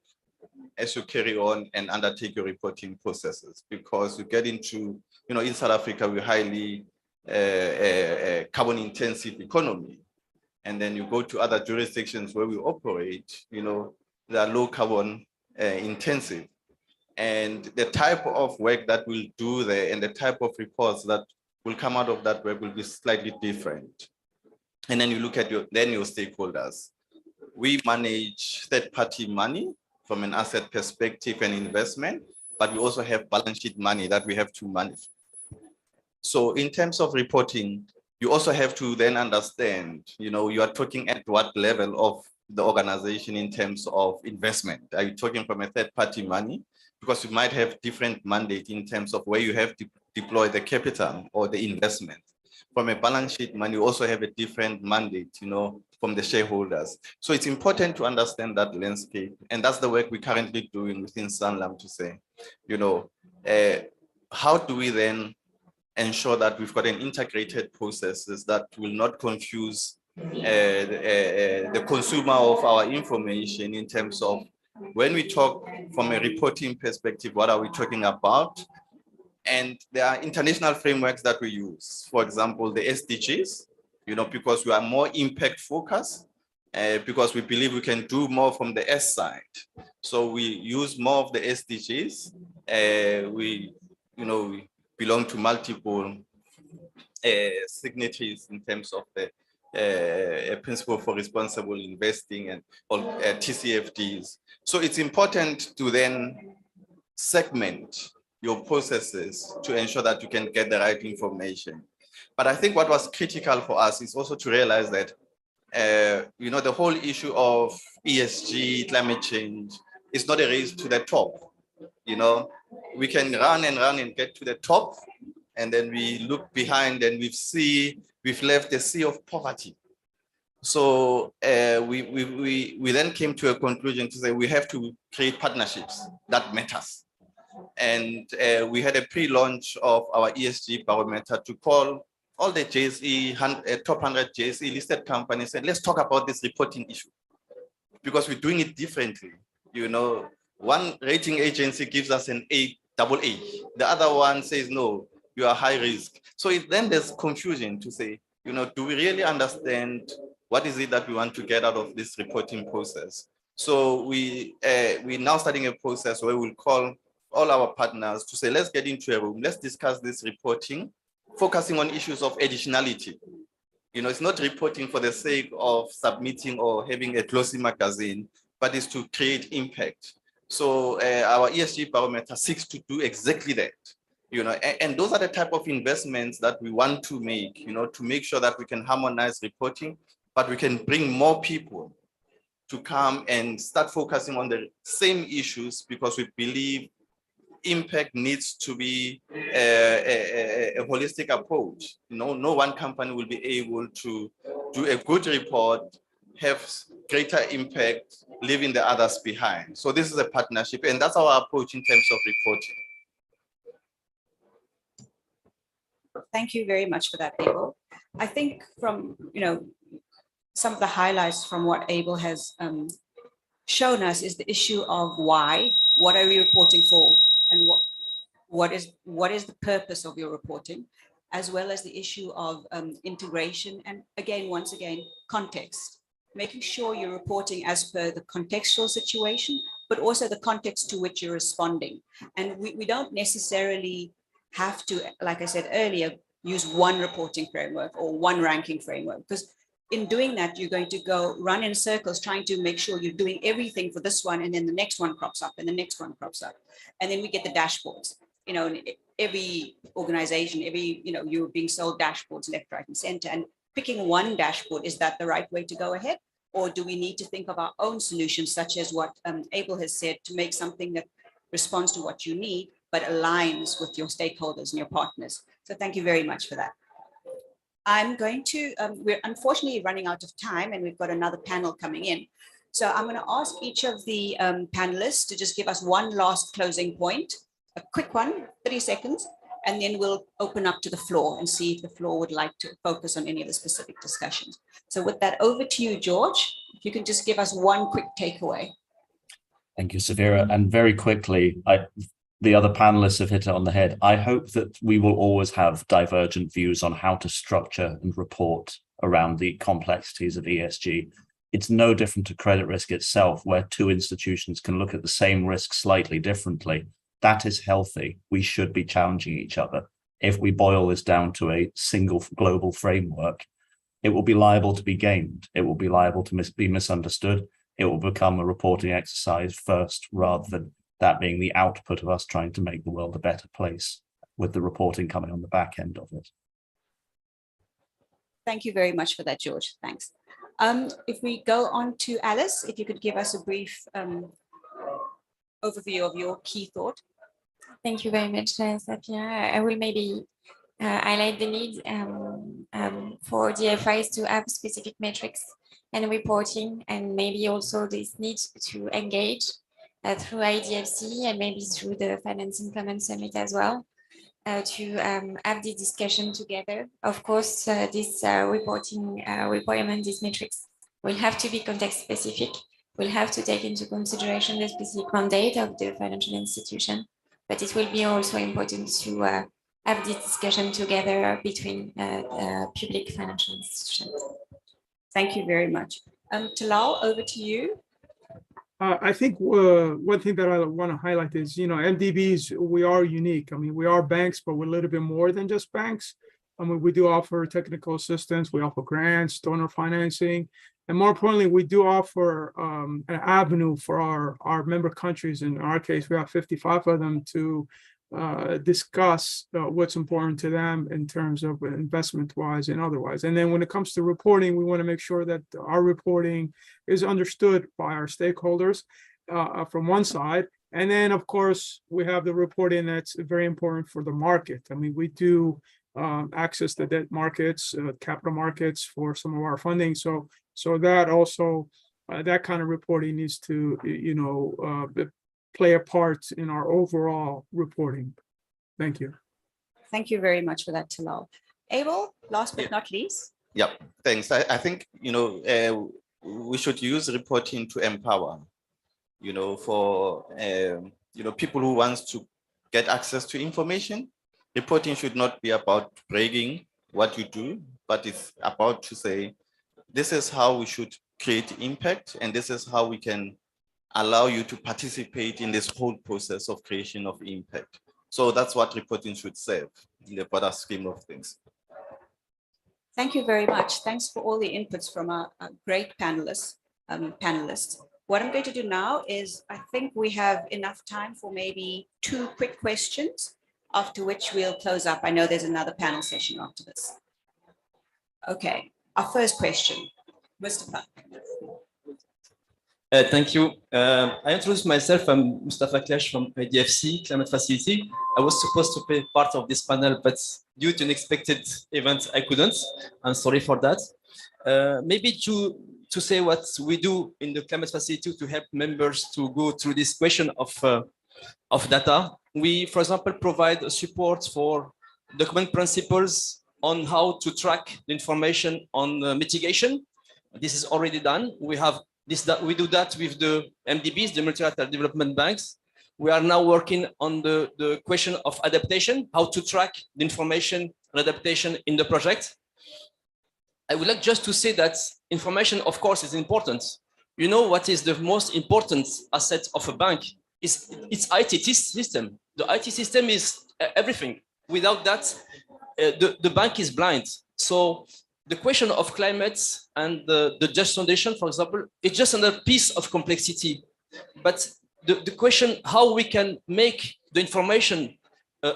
as you carry on and undertake your reporting processes? Because you get into, in South Africa, we're highly carbon intensive economy. And then you go to other jurisdictions where we operate, they are low carbon intensive. And the type of work that we'll do there and the type of reports that will come out of that work will be slightly different. And then you look at your stakeholders. We manage third-party money from an asset perspective and investment, but we also have balance sheet money that we have to manage. So in terms of reporting, you also have to then understand, you are talking at what level of the organization in terms of investment. Are you talking from a third-party money? Because you might have different mandate in terms of where you have to deploy the capital or the investment. from a balance sheet man, you also have a different mandate, from the shareholders. So it's important to understand that landscape. And that's the work we're currently doing within Sanlam to say, how do we then ensure that we've got an integrated processes that will not confuse the consumer of our information in terms of when we talk from a reporting perspective, what are we talking about? And there are international frameworks that we use. For example, the SDGs, because we are more impact focused, because we believe we can do more from the S side. So we use more of the SDGs. We belong to multiple signatories in terms of the principle for responsible investing and all TCFDs. So it's important to then segment your processes to ensure that you can get the right information. But I think what was critical for us is also to realize that, the whole issue of ESG, climate change, is not a race to the top. We can run and get to the top, and then we look behind and we've left a sea of poverty. So we then came to a conclusion to say we have to create partnerships that matters. And we had a pre-launch of our ESG barometer to call all the JSE, top 100 JSE listed companies, and let's talk about this reporting issue, because we're doing it differently. One rating agency gives us an AA. The other one says, no, you are high risk. So then there's confusion to say, do we really understand what is it that we want to get out of this reporting process? So we're now starting a process where we'll call all our partners to say, let's get into a room, let's discuss this reporting, focusing on issues of additionality. It's not reporting for the sake of submitting or having a glossy magazine, but it's to create impact. So our ESG barometer seeks to do exactly that. And those are the type of investments that we want to make, to make sure that we can harmonize reporting, but we can bring more people to come and start focusing on the same issues, because we believe impact needs to be a holistic approach. No one company will be able to do a good report, have greater impact, leaving the others behind. So this is a partnership, and that's our approach in terms of reporting. Thank you very much for that, Abel. I think from, some of the highlights from what Abel has shown us is the issue of why, what are we reporting for, and what is the purpose of your reporting, as well as the issue of integration, and once again, context, making sure you're reporting as per the contextual situation, but also the context to which you're responding. And we don't necessarily have to, like I said earlier, use one reporting framework or one ranking framework, because in doing that, you're going to go run in circles trying to make sure you're doing everything for this one, and then the next one crops up, and the next one crops up. And then we get the dashboards. Every organization, you're being sold dashboards left, right, and center. And picking one dashboard, is that the right way to go ahead? Or do we need to think of our own solutions, such as what Abel has said, to make something that responds to what you need, but aligns with your stakeholders and your partners? So thank you very much for that. I'm going to, we're unfortunately running out of time, and we've got another panel coming in. So I'm going to ask each of the panelists to just give us one last closing point, a quick one, 30 seconds, and then we'll open up to the floor and see if the floor would like to focus on any of the specific discussions. So with that, over to you, George. If you can just give us one quick takeaway. Thank you, Safira. And very quickly, the other panelists have hit it on the head. I hope that we will always have divergent views on how to structure and report around the complexities of ESG. It's no different to credit risk itself, where two institutions can look at the same risk slightly differently. That is healthy. We should be challenging each other. If we boil this down to a single global framework, it will be liable to be gamed. It will be liable to be misunderstood. It will become a reporting exercise first, rather than that being the output of us trying to make the world a better place, with the reporting coming on the back end of it. Thank you very much for that, George. Thanks. If we go on to Alice, if you could give us a brief overview of your key thought. Thank you very much, Safira. I will maybe highlight the need for DFIs to have specific metrics and reporting, and maybe also this need to engage through IDFC and maybe through the Finance Implement Summit as well, to have this discussion together. Of course, this reporting requirement, these metrics will have to be context specific. We'll have to take into consideration the specific mandate of the financial institution, but it will be also important to have this discussion together between public financial institutions. Thank you very much. Talal, over to you. I think one thing that I want to highlight is, MDBs, we are unique. I mean, we are banks, but we're a little bit more than just banks. I mean, we do offer technical assistance, we offer grants, donor financing, and more importantly, we do offer an avenue for our member countries. In our case, we have 55 of them to discuss what's important to them in terms of investment-wise and otherwise. And then when it comes to reporting, we want to make sure that our reporting is understood by our stakeholders from one side. And then, of course, we have the reporting that's very important for the market. I mean, we do access the debt markets, capital markets for some of our funding. So that also, that kind of reporting needs to, play a part in our overall reporting. Thank you. Thank you very much for that, Talal. Abel, last but not least. Yeah, thanks. I think, we should use reporting to empower, for, people who wants to get access to information. Reporting should not be about bragging what you do, but it's about to say, this is how we should create impact, and this is how we can allow you to participate in this whole process of creation of impact. So that's what reporting should serve in the broader scheme of things. Thank you very much. Thanks for all the inputs from our great panelists. What I'm going to do now is, I think we have enough time for maybe 2 quick questions, after which we'll close up. I know there's another panel session after this. Okay, our first question, Mustafa. Thank you. I introduce myself. I'm Mustafa Clash from IDFC Climate Facility. I was supposed to be part of this panel, but due to an unexpected event, I couldn't. I'm sorry for that. Maybe to say what we do in the Climate Facility to help members to go through this question of data. We, for example, provide support for document principles on how to track the information on mitigation. This is already done. We do that with the MDBs, the multilateral development banks. We are now working on the question of adaptation, how to track the information and adaptation in the project. I would like just to say that information, of course, is important. You know what is the most important asset of a bank? It's IT system. The IT system is everything. Without that, the bank is blind. So the question of climate and the just transition, for example, it's just another piece of complexity. But the question how we can make the information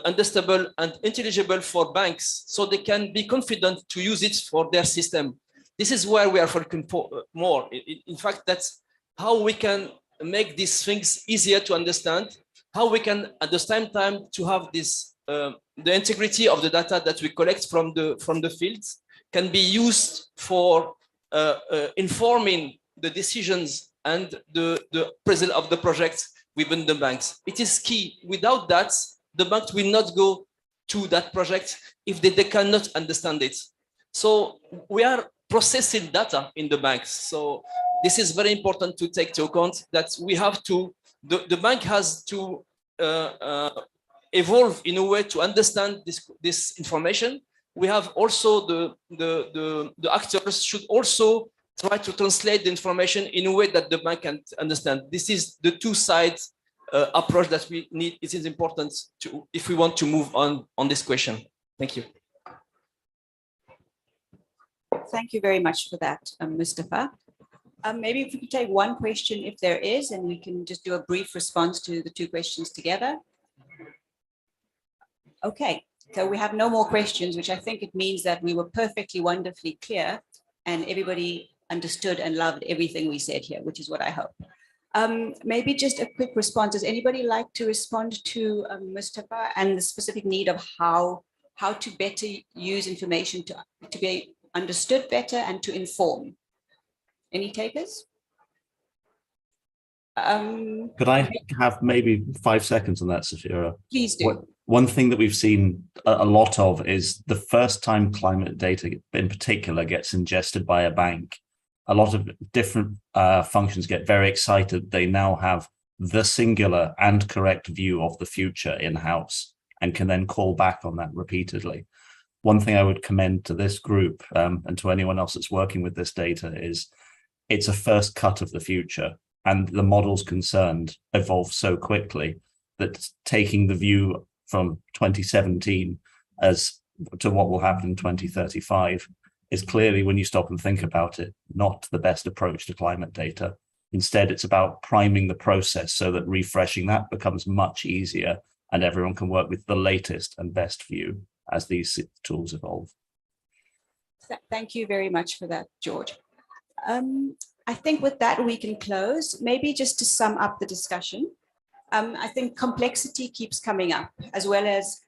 understandable and intelligible for banks so they can be confident to use it for their system. This is where we are focusing more. In fact, that's how we can make these things easier to understand, how we can at the same time to have this the integrity of the data that we collect from the fields can be used for informing the decisions and the presence of the projects within the banks. It is key. Without that, the banks will not go to that project if they cannot understand it. So we are processing data in the banks. So this is very important to take into account that we have to, the bank has to evolve in a way to understand this information. We have also the actors should also try to translate the information in a way that the bank can understand. This is the two sides approach that we need. It is important to, if we want to move on this question. Thank you. Thank you very much for that, Mustafa. Maybe if we could take one question if there is, and we can just do a brief response to the two questions together. Okay, so we have no more questions, which I think it means that we were perfectly wonderfully clear and everybody understood and loved everything we said here, which is what I hope. Maybe just a quick response. Does anybody like to respond to Mustafa and the specific need of how how to better use information to be understood better and to inform. Any takers? Could I have maybe 5 seconds on that, Safira? Please do. One thing that we've seen a lot of is the first time climate data in particular gets ingested by a bank, a lot of different functions get very excited. They now have the singular and correct view of the future in-house and can then call back on that repeatedly. One thing I would commend to this group and to anyone else that's working with this data is it's a first cut of the future, and the models concerned evolve so quickly that taking the view from 2017 as to what will happen in 2035 is clearly, when you stop and think about it, not the best approach to climate data. Instead, it's about priming the process so that refreshing that becomes much easier and everyone can work with the latest and best view as these tools evolve. Thank you very much for that, George. I think with that, we can close. Maybe just to sum up the discussion, I think complexity keeps coming up as well as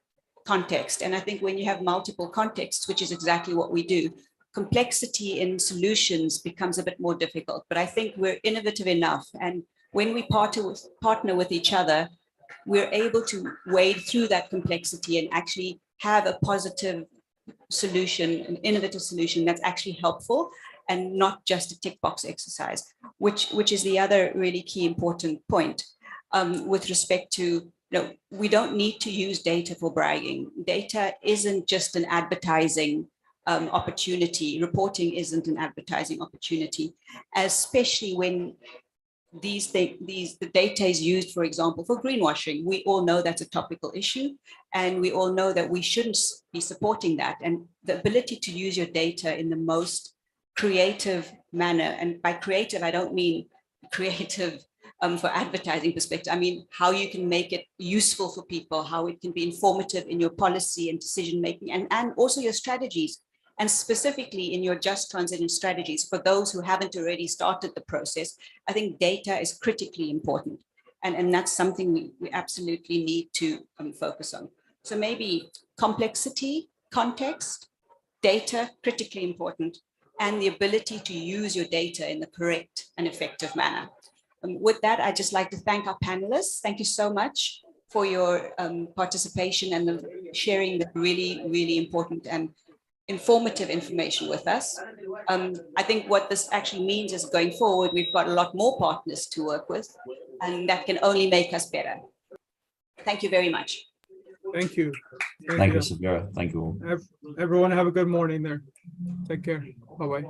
context. And I think when you have multiple contexts, which is exactly what we do, complexity in solutions becomes a bit more difficult. But I think we're innovative enough. And when we partner with each other, we're able to wade through that complexity and actually have a positive solution, an innovative solution that's actually helpful and not just a tick box exercise, which is the other really key important point with respect to, we don't need to use data for bragging. Data isn't just an advertising opportunity. Reporting isn't an advertising opportunity, especially when the data is used, for example, for greenwashing. We all know that's a topical issue, and we all know that we shouldn't be supporting that. And the ability to use your data in the most creative manner, and by creative, I don't mean creative for advertising perspective. I mean, how you can make it useful for people, how it can be informative in your policy and decision making, and also your strategies. And specifically in your just transition strategies, for those who haven't already started the process, I think data is critically important. And that's something we absolutely need to focus on. So maybe complexity, context, data, critically important, and the ability to use your data in the correct and effective manner. With that, I'd just like to thank our panelists. Thank you so much for your participation and sharing the really, really important and informative information with us. I think what this actually means is going forward, we've got a lot more partners to work with, and that can only make us better. Thank you very much. Thank you. Thank you, Safira. Thank you all. Everyone have a good morning there. Take care. Bye-bye.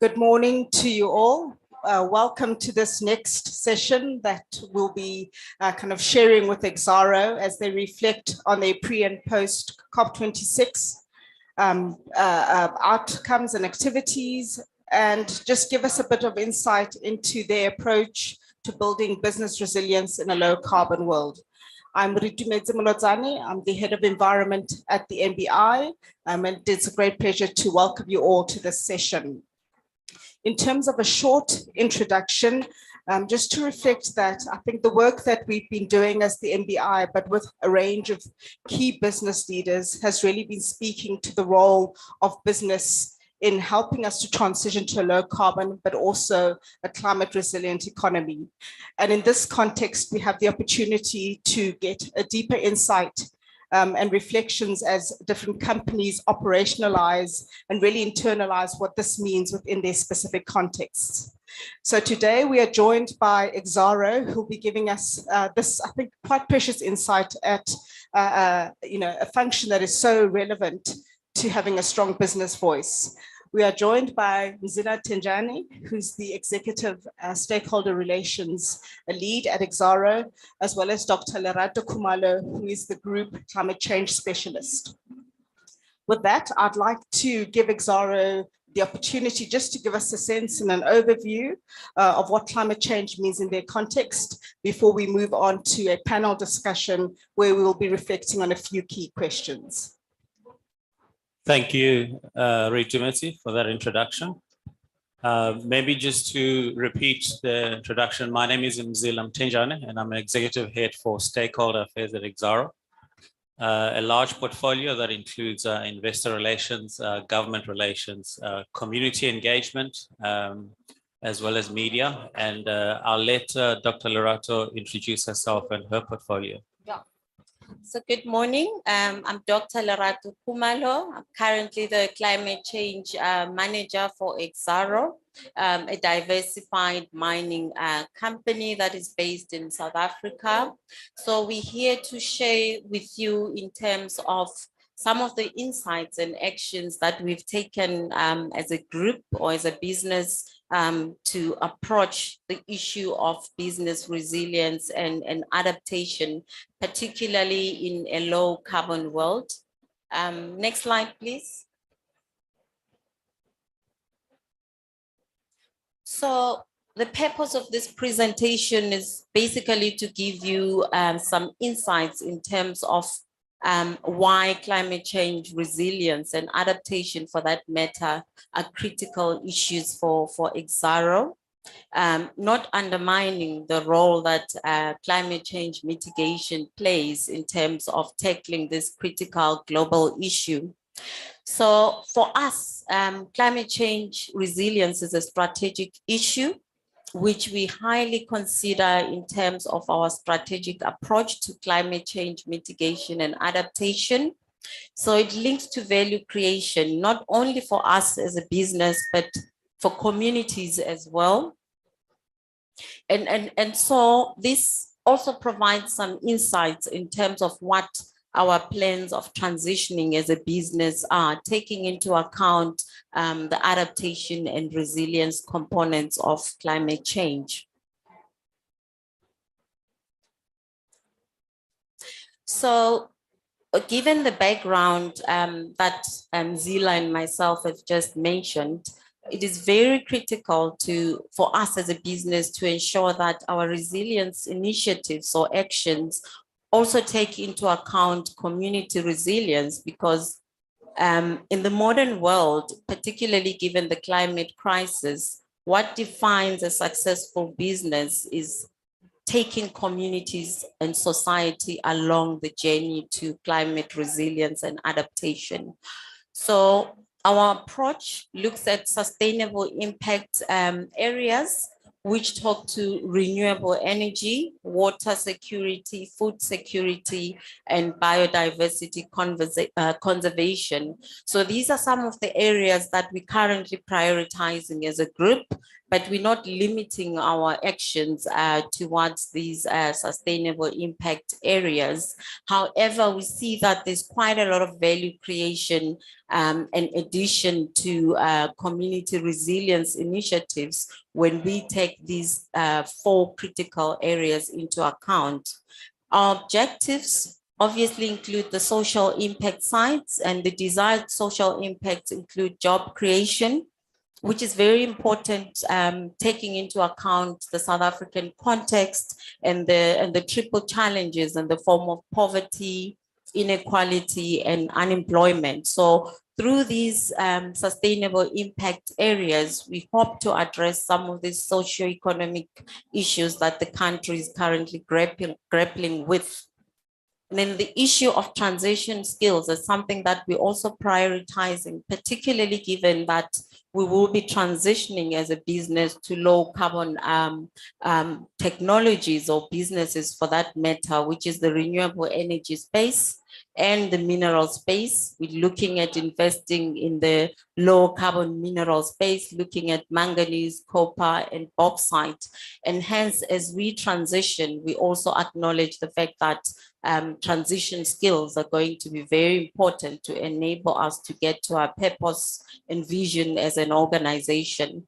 Good morning to you all. Welcome to this next session that we'll be kind of sharing with Exxaro as they reflect on their pre and post COP26 outcomes and activities, and just give us a bit of insight into their approach to building business resilience in a low carbon world. I'm Ritumetse Molotsane. I'm the head of environment at the NBI, and it's a great pleasure to welcome you all to this session. In terms of a short introduction, just to reflect that I think the work that we've been doing as the NBI, but with a range of key business leaders, has really been speaking to the role of business in helping us to transition to a low carbon, but also a climate resilient economy. And in this context, we have the opportunity to get a deeper insight and reflections as different companies operationalize and really internalize what this means within their specific contexts. So today we are joined by Exxaro, who will be giving us this, I think, quite precious insight at a function that is so relevant to having a strong business voice. We are joined by Mzila Thenjane, who's the Executive Stakeholder Relations Lead at Exxaro, as well as Dr. Lerato Khumalo, who is the Group Climate Change Specialist. With that, I'd like to give Exxaro the opportunity just to give us a sense and an overview of what climate change means in their context before we move on to a panel discussion where we will be reflecting on a few key questions. Thank you, Ritumetse, for that introduction. Maybe just to repeat the introduction, my name is Mzila Thenjane, and I'm an executive head for stakeholder affairs at Exxaro. A large portfolio that includes investor relations, government relations, community engagement, as well as media. And I'll let Dr. Lerato introduce herself and her portfolio. So good morning, I'm Dr. Lerato Khumalo. I'm currently the climate change manager for Exxaro, a diversified mining company that is based in South Africa. So we're here to share with you in terms of some of the insights and actions that we've taken as a group or as a business to approach the issue of business resilience and adaptation, particularly in a low carbon world. Next slide, please. So the purpose of this presentation is basically to give you some insights in terms of why climate change resilience and adaptation, for that matter, are critical issues for Exxaro, not undermining the role that climate change mitigation plays in terms of tackling this critical global issue. So for us, climate change resilience is a strategic issue which we highly consider in terms of our strategic approach to climate change mitigation and adaptation. So it links to value creation, not only for us as a business, but for communities as well. And so this also provides some insights in terms of what our plans of transitioning as a business are, taking into account the adaptation and resilience components of climate change. So given the background that Mzila and myself have just mentioned, it is very critical for us as a business to ensure that our resilience initiatives or actions also take into account community resilience, because in the modern world, particularly given the climate crisis, what defines a successful business is taking communities and society along the journey to climate resilience and adaptation. So our approach looks at sustainable impact areas, which talk to renewable energy, water security, food security, and biodiversity conservation. So these are some of the areas that we're currently prioritizing as a group, but we're not limiting our actions towards these sustainable impact areas. However, we see that there's quite a lot of value creation in addition to community resilience initiatives when we take these 4 critical areas into account. Our objectives obviously include the social impact sides, and the desired social impacts include job creation, which is very important, taking into account the South African context and the triple challenges in the form of poverty, inequality, and unemployment. So through these sustainable impact areas, we hope to address some of these socioeconomic issues that the country is currently grappling with. And then the issue of transition skills is something that we're also prioritizing, particularly given that we will be transitioning as a business to low carbon technologies or businesses for that matter, which is the renewable energy space and the mineral space. We're looking at investing in the low carbon mineral space, looking at manganese, copper, and bauxite. And hence, as we transition, we also acknowledge the fact that transition skills are going to be very important to enable us to get to our purpose and vision as an organization.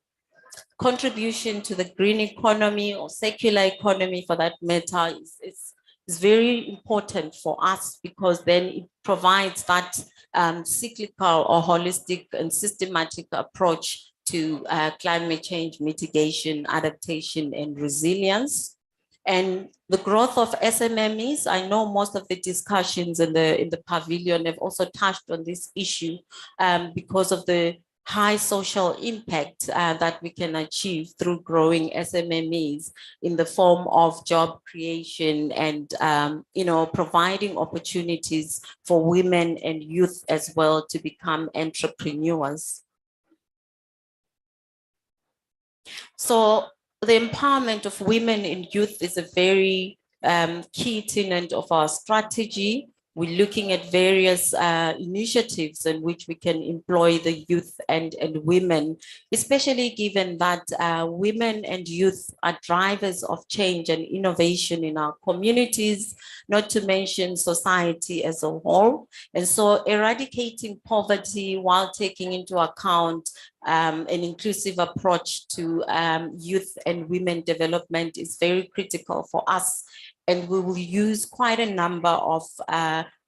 Contribution to the green economy or circular economy for that matter is very important for us, because then it provides that cyclical or holistic and systematic approach to climate change mitigation, adaptation, and resilience. And the growth of SMMEs, I know most of the discussions in the pavilion have also touched on this issue because of the high social impact that we can achieve through growing SMMEs in the form of job creation and providing opportunities for women and youth as well to become entrepreneurs. So the empowerment of women and youth is a very key tenet of our strategy. We're looking at various initiatives in which we can employ the youth and women, especially given that women and youth are drivers of change and innovation in our communities, not to mention society as a whole. And so eradicating poverty while taking into account an inclusive approach to youth and women development is very critical for us. And we will use quite a number of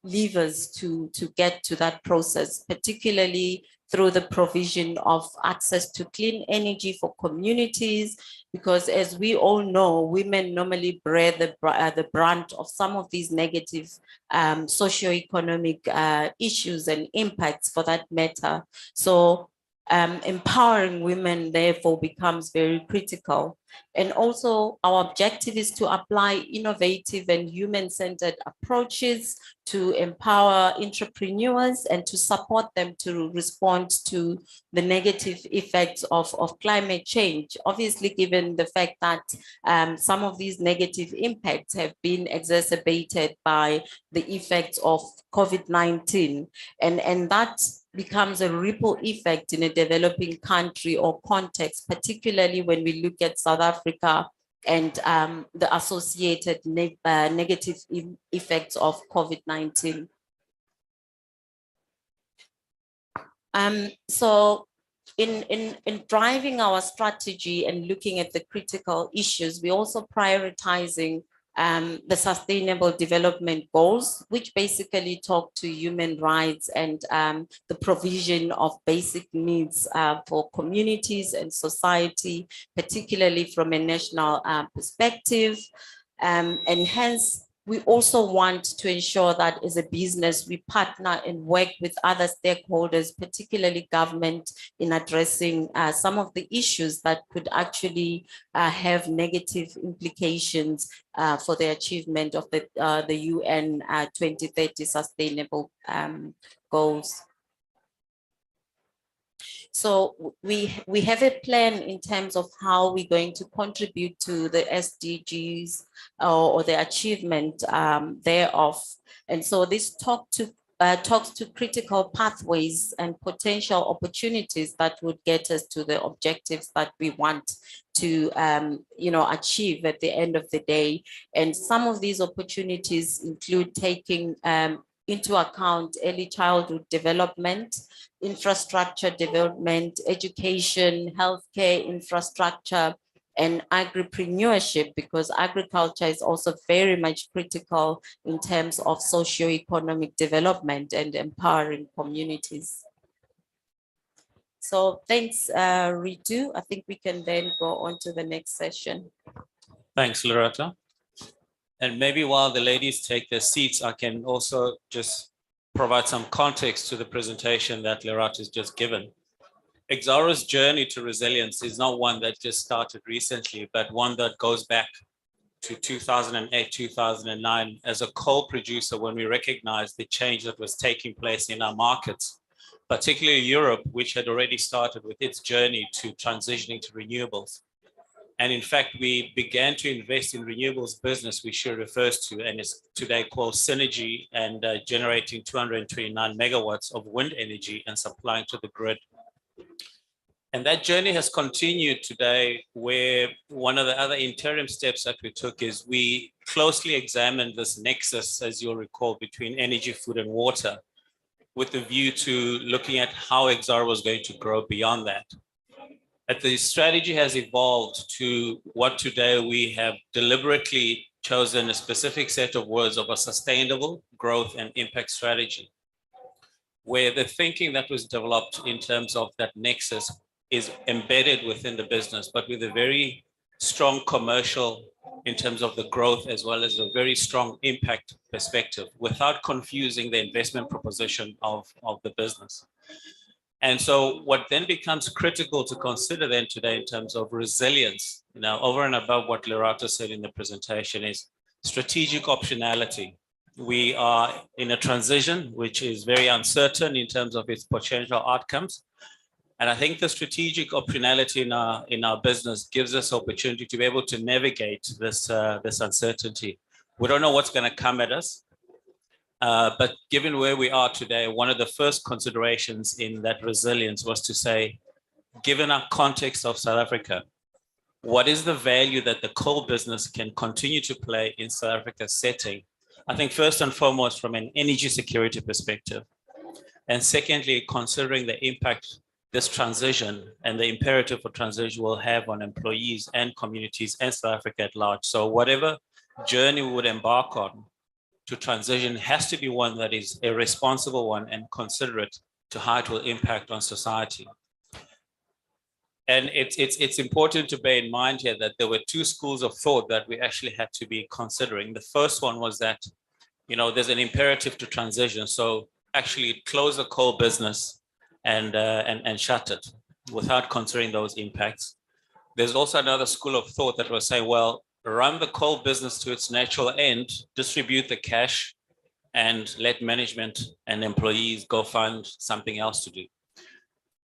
levers to get to that process, particularly through the provision of access to clean energy for communities, because as we all know, women normally bear the brunt of some of these negative socioeconomic issues and impacts for that matter. So empowering women therefore becomes very critical. And also our objective is to apply innovative and human-centered approaches to empower entrepreneurs and to support them to respond to the negative effects of climate change. Obviously, given the fact that some of these negative impacts have been exacerbated by the effects of COVID-19, and that becomes a ripple effect in a developing country or context, particularly when we look at South Africa and the associated negative effects of COVID-19. So in driving our strategy and looking at the critical issues, we're also prioritizing the Sustainable Development Goals, which basically talk to human rights and the provision of basic needs for communities and society, particularly from a national perspective. And hence, we also want to ensure that as a business, we partner and work with other stakeholders, particularly government, in addressing some of the issues that could actually have negative implications for the achievement of the UN 2030 Sustainable Goals. So we have a plan in terms of how we're going to contribute to the SDGs or the achievement thereof. And so this talk to talks to critical pathways and potential opportunities that would get us to the objectives that we want to achieve at the end of the day. And some of these opportunities include taking into account early childhood development, infrastructure development, education, healthcare infrastructure, and agripreneurship, because agriculture is also very much critical in terms of socio-economic development and empowering communities. So thanks, Ritu. I think we can then go on to the next session. Thanks, Loretta. And maybe while the ladies take their seats, I can also just provide some context to the presentation that Loretta has just given. Exxaro's journey to resilience is not one that just started recently, but one that goes back to 2008, 2009 as a coal producer, when we recognized the change that was taking place in our markets, particularly Europe, which had already started with its journey to transitioning to renewables. And in fact, we began to invest in renewables business, which she refers to, and is today called Synergy, and generating 229 megawatts of wind energy and supplying to the grid. And that journey has continued today, where one of the other interim steps that we took is we closely examined this nexus, as you'll recall, between energy, food, and water, with the view to looking at how Exxaro was going to grow beyond that. But the strategy has evolved to what today we have deliberately chosen a specific set of words of a sustainable growth and impact strategy, where the thinking that was developed in terms of that nexus is embedded within the business, but with a very strong commercial in terms of the growth, as well as a very strong impact perspective, without confusing the investment proposition of the business. And so what then becomes critical to consider then today in terms of resilience, over and above what Loretta said in the presentation, is strategic optionality. We are in a transition which is very uncertain in terms of its potential outcomes. And I think the strategic optionality in our business gives us opportunity to be able to navigate this uncertainty. We don't know what's going to come at us. But given where we are today, one of the first considerations in that resilience was to say, given our context of South Africa, what is the value that the coal business can continue to play in South Africa's setting? I think first and foremost from an energy security perspective. And secondly, considering the impact this transition and the imperative for transition will have on employees and communities and South Africa at large. So whatever journey we would embark on to transition has to be one that is a responsible one and considerate to how it will impact on society. And it's important to bear in mind here that there were two schools of thought that we actually had to be considering. The first one was that, there's an imperative to transition. So actually close the coal business and shut it without considering those impacts. There's also another school of thought that was saying, well, run the coal business to its natural end, distribute the cash, and let management and employees go find something else to do.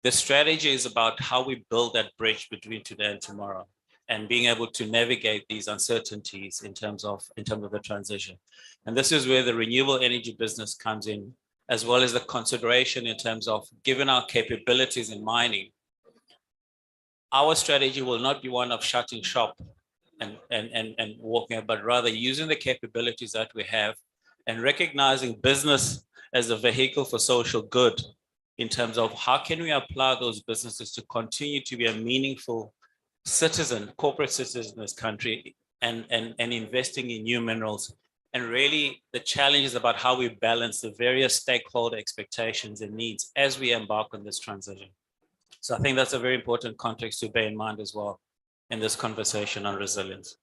The strategy is about how we build that bridge between today and tomorrow, and being able to navigate these uncertainties in terms of the transition. And this is where the renewable energy business comes in, as well as the consideration in terms of, given our capabilities in mining, our strategy will not be one of shutting shop and walking out, but rather using the capabilities that we have and recognizing business as a vehicle for social good, in terms of how can we apply those businesses to continue to be a meaningful citizen, corporate citizen in this country, and investing in new minerals. And really the challenge is about how we balance the various stakeholder expectations and needs as we embark on this transition. So I think that's a very important context to bear in mind as well in this conversation on resilience.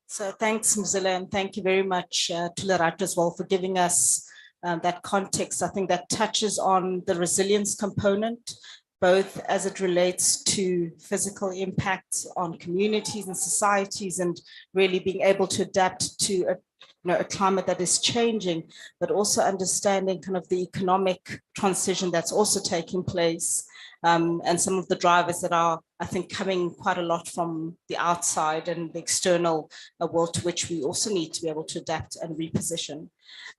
So thanks, Mzila, and thank you very much to Loretta as well for giving us that context. I think that touches on the resilience component, both as it relates to physical impacts on communities and societies, and really being able to adapt to a climate that is changing, but also understanding kind of the economic transition that's also taking place, and some of the drivers that are, I think, coming quite a lot from the outside and the external world to which we also need to be able to adapt and reposition.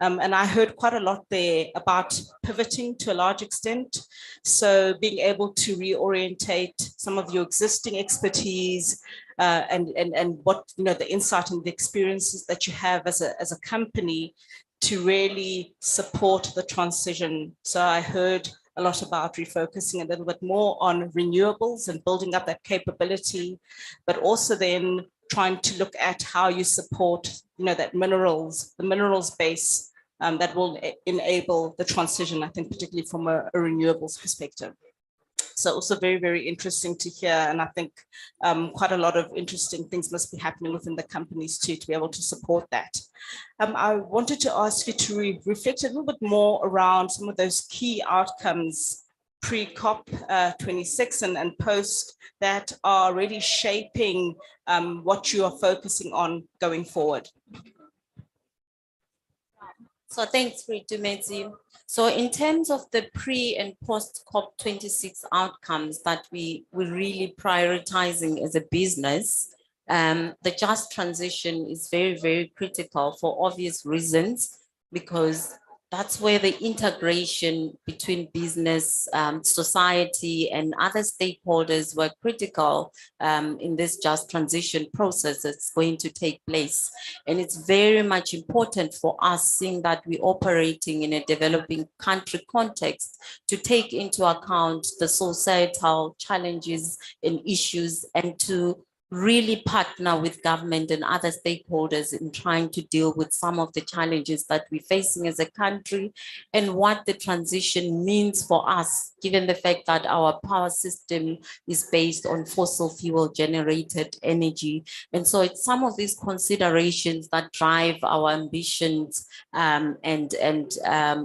And I heard quite a lot there about pivoting to a large extent. So being able to reorientate some of your existing expertise and what, you know, the insight and the experiences that you have as a company to really support the transition. So I heard a lot about refocusing a little bit more on renewables and building up that capability, but also then trying to look at how you support, you know, that the minerals base that will enable the transition, I think, particularly from a renewables perspective. So also very, very interesting to hear. And I think quite a lot of interesting things must be happening within the companies too, to be able to support that. I wanted to ask you to reflect a little bit more around some of those key outcomes pre-COP 26 and post that are really shaping what you are focusing on going forward. So thanks, Ridumezi. So in terms of the pre and post COP26 outcomes that we're really prioritizing as a business, the just transition is very, very critical for obvious reasons, because that's where the integration between business, society, and other stakeholders were critical in this just transition process that's going to take place. And it's very much important for us, seeing that we're operating in a developing country context, to take into account the societal challenges and issues, and to really partner with government and other stakeholders in trying to deal with some of the challenges that we're facing as a country, and what the transition means for us, given the fact that our power system is based on fossil fuel generated energy. And so it's some of these considerations that drive our ambitions and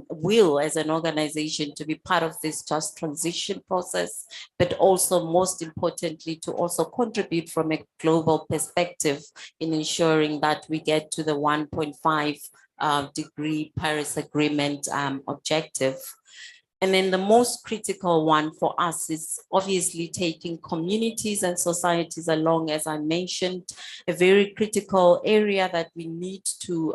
will as an organization to be part of this just transition process, but also most importantly to also contribute from a global perspective in ensuring that we get to the 1.5 degree Paris Agreement objective. And then the most critical one for us is obviously taking communities and societies along, as I mentioned, a very critical area that we need to,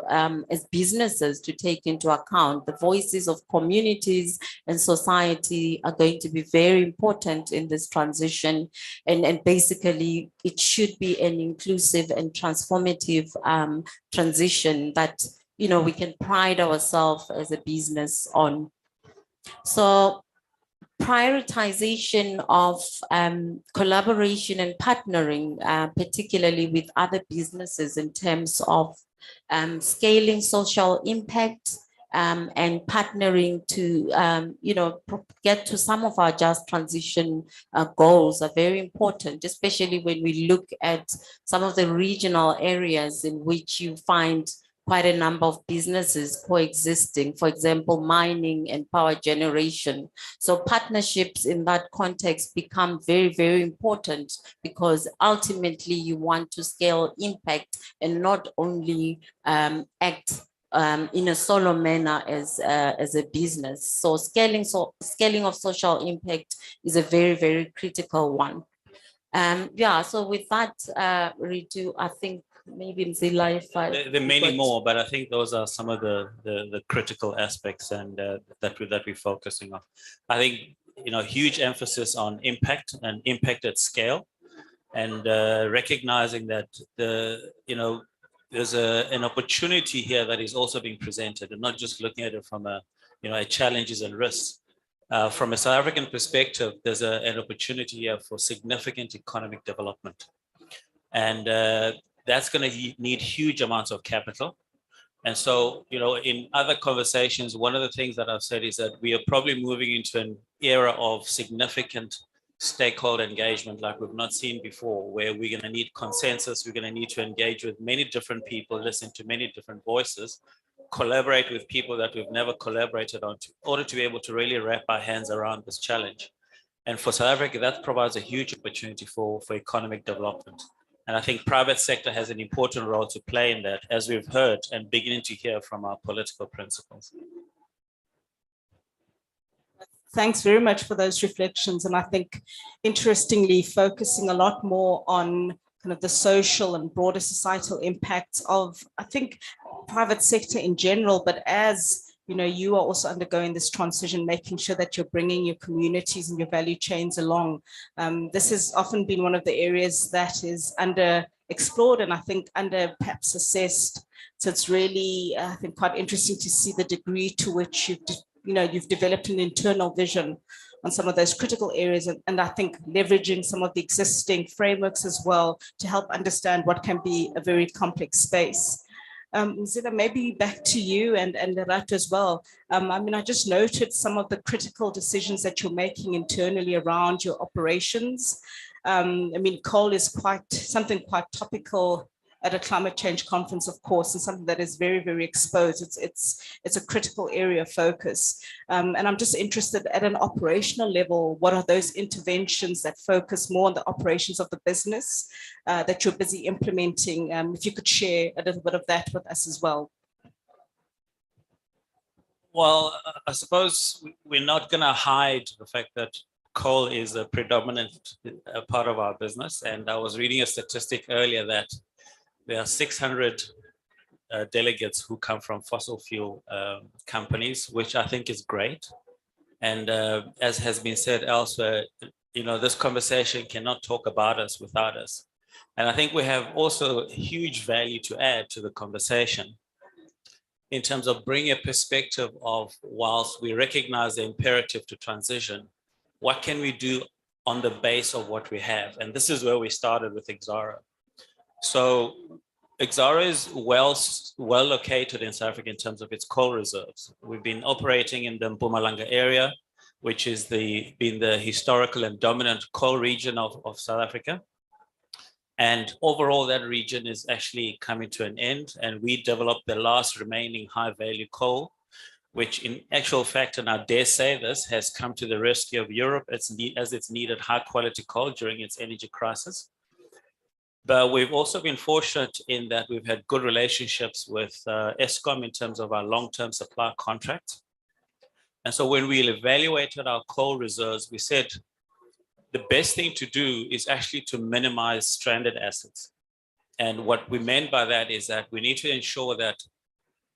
as businesses, to take into account. The voices of communities and society are going to be very important in this transition. And basically, it should be an inclusive and transformative transition that, you know, we can pride ourselves as a business on. So prioritization of collaboration and partnering, particularly with other businesses in terms of scaling social impact and partnering to, you know, get to some of our just transition goals are very important, especially when we look at some of the regional areas in which you find quite a number of businesses coexisting, for example, mining and power generation. So partnerships in that context become very, very important, because ultimately you want to scale impact and not only act in a solo manner as a business. So scaling of social impact is a very, very critical one. Yeah, so with that, Ritu, I think maybe Mzila, if I... There are many more, but I think those are some of the critical aspects and that we're focusing on. I think, you know, huge emphasis on impact and impact at scale, and recognizing that there's an opportunity here that is also being presented, and not just looking at it from a challenges and risks. From a South African perspective, there's an opportunity here for significant economic development, and that's going to need huge amounts of capital. And so, you know, in other conversations, one of the things that I've said is that we are probably moving into an era of significant stakeholder engagement like we've not seen before, where we're going to need consensus, we're going to need to engage with many different people, listen to many different voices, collaborate with people that we've never collaborated on, in order to be able to really wrap our hands around this challenge. And for South Africa, that provides a huge opportunity for economic development. And I think private sector has an important role to play in that, as we've heard and beginning to hear from our political principles. Thanks very much for those reflections. And I think, interestingly, focusing a lot more on kind of the social and broader societal impacts of, I think, private sector in general, but as you know, you are also undergoing this transition, making sure that you're bringing your communities and your value chains along. This has often been one of the areas that is under explored and I think under perhaps assessed. So it's really, I think, quite interesting to see the degree to which you've developed an internal vision on some of those critical areas, and I think leveraging some of the existing frameworks as well to help understand what can be a very complex space. Zina, maybe back to you and Lerato as well. I mean, I just noted some of the critical decisions that you're making internally around your operations. I mean, coal is something quite topical at a climate change conference, of course, and something that is very, very exposed. It's a critical area of focus. And I'm just interested at an operational level, what are those interventions that focus more on the operations of the business that you're busy implementing? If you could share a little bit of that with us as well. Well, I suppose we're not going to hide the fact that coal is a predominant part of our business. And I was reading a statistic earlier that there are 600 delegates who come from fossil fuel companies, which I think is great. And as has been said elsewhere, this conversation cannot talk about us without us. And I think we have also huge value to add to the conversation in terms of bringing a perspective of, whilst we recognize the imperative to transition, what can we do on the base of what we have? And this is where we started with Exxaro. So Exxaro is well located in South Africa in terms of its coal reserves. We've been operating in the Mpumalanga area, which is been the historical and dominant coal region of South Africa. And overall, that region is actually coming to an end. And we developed the last remaining high value coal, which in actual fact, and I dare say this, has come to the rescue of Europe as it's needed high quality coal during its energy crisis. But we've also been fortunate in that we've had good relationships with Eskom in terms of our long-term supply contract. And so when we evaluated our coal reserves, we said the best thing to do is actually to minimize stranded assets. And what we meant by that is that we need to ensure that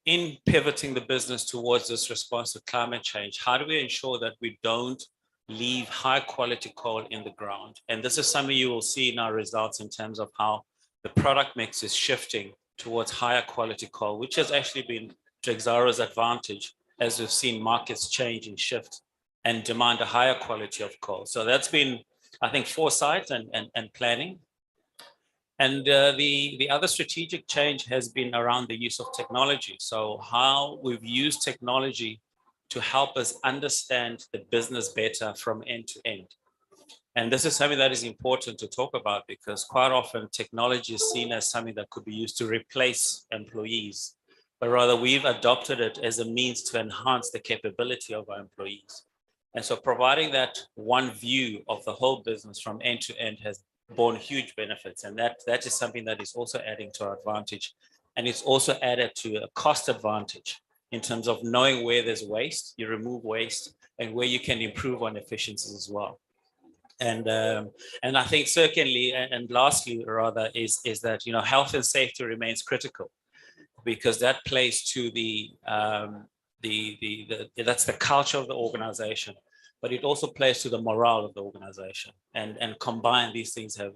in pivoting the business towards this response to climate change, how do we ensure that we don't leave high quality coal in the ground? And this is something you will see in our results in terms of how the product mix is shifting towards higher quality coal, which has actually been to Exxaro's advantage as we've seen markets change and shift and demand a higher quality of coal. So that's been, I think, foresight and planning. And the other strategic change has been around the use of technology. So how we've used technology to help us understand the business better from end to end. And this is something that is important to talk about because quite often technology is seen as something that could be used to replace employees, but rather we've adopted it as a means to enhance the capability of our employees. And so providing that one view of the whole business from end to end has borne huge benefits. And that is something that is also adding to our advantage. And it's also added to a cost advantage in terms of knowing where there's waste, you remove waste, and where you can improve on efficiencies as well. And I think certainly, and lastly, rather, is that health and safety remains critical because that plays to that's the culture of the organization, but it also plays to the morale of the organization. And combined, these things have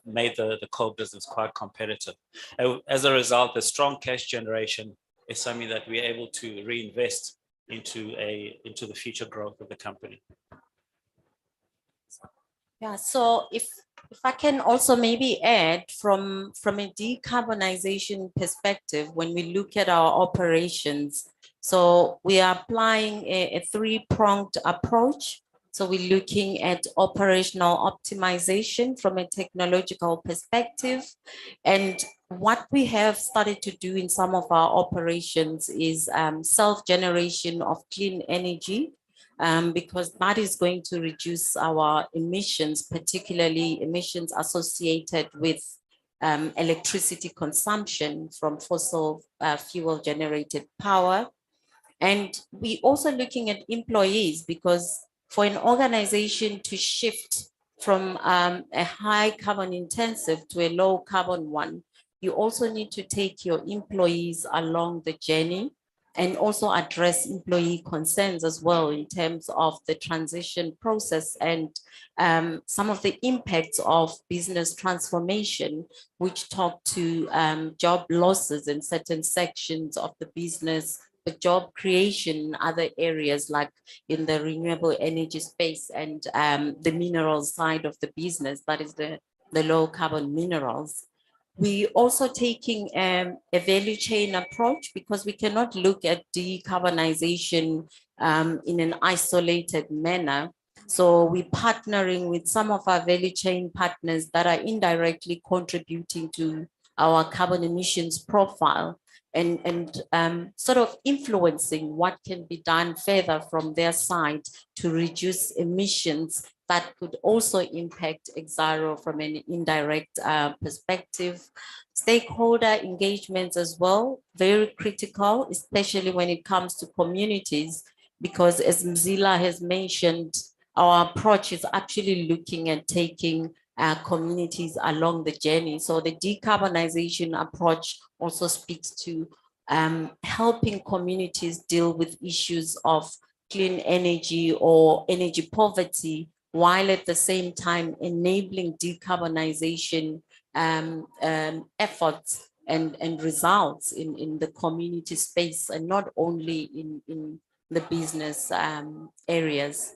made the coal business quite competitive. As a result, the strong cash generation is something that we're able to reinvest into the future growth of the company. Yeah, so if I can also maybe add from a decarbonization perspective, when we look at our operations, so we are applying a three-pronged approach. So we're looking at operational optimization from a technological perspective. And what we have started to do in some of our operations is self-generation of clean energy, because that is going to reduce our emissions, particularly emissions associated with electricity consumption from fossil fuel generated power. And we also looking at employees, because for an organization to shift from a high carbon intensive to a low carbon one, you also need to take your employees along the journey and also address employee concerns as well in terms of the transition process and some of the impacts of business transformation, which talk to job losses in certain sections of the business, but job creation in other areas like in the renewable energy space and the minerals side of the business, that is the low carbon minerals. We also taking a value chain approach, because we cannot look at decarbonization in an isolated manner. So we're partnering with some of our value chain partners that are indirectly contributing to our carbon emissions profile and sort of influencing what can be done further from their side to reduce emissions that could also impact Exxaro from an indirect perspective. Stakeholder engagements as well, very critical, especially when it comes to communities, because as Mzila has mentioned, our approach is actually looking at taking communities along the journey. So the decarbonization approach also speaks to helping communities deal with issues of clean energy or energy poverty, while at the same time enabling decarbonization efforts and results in the community space, and not only in the business areas.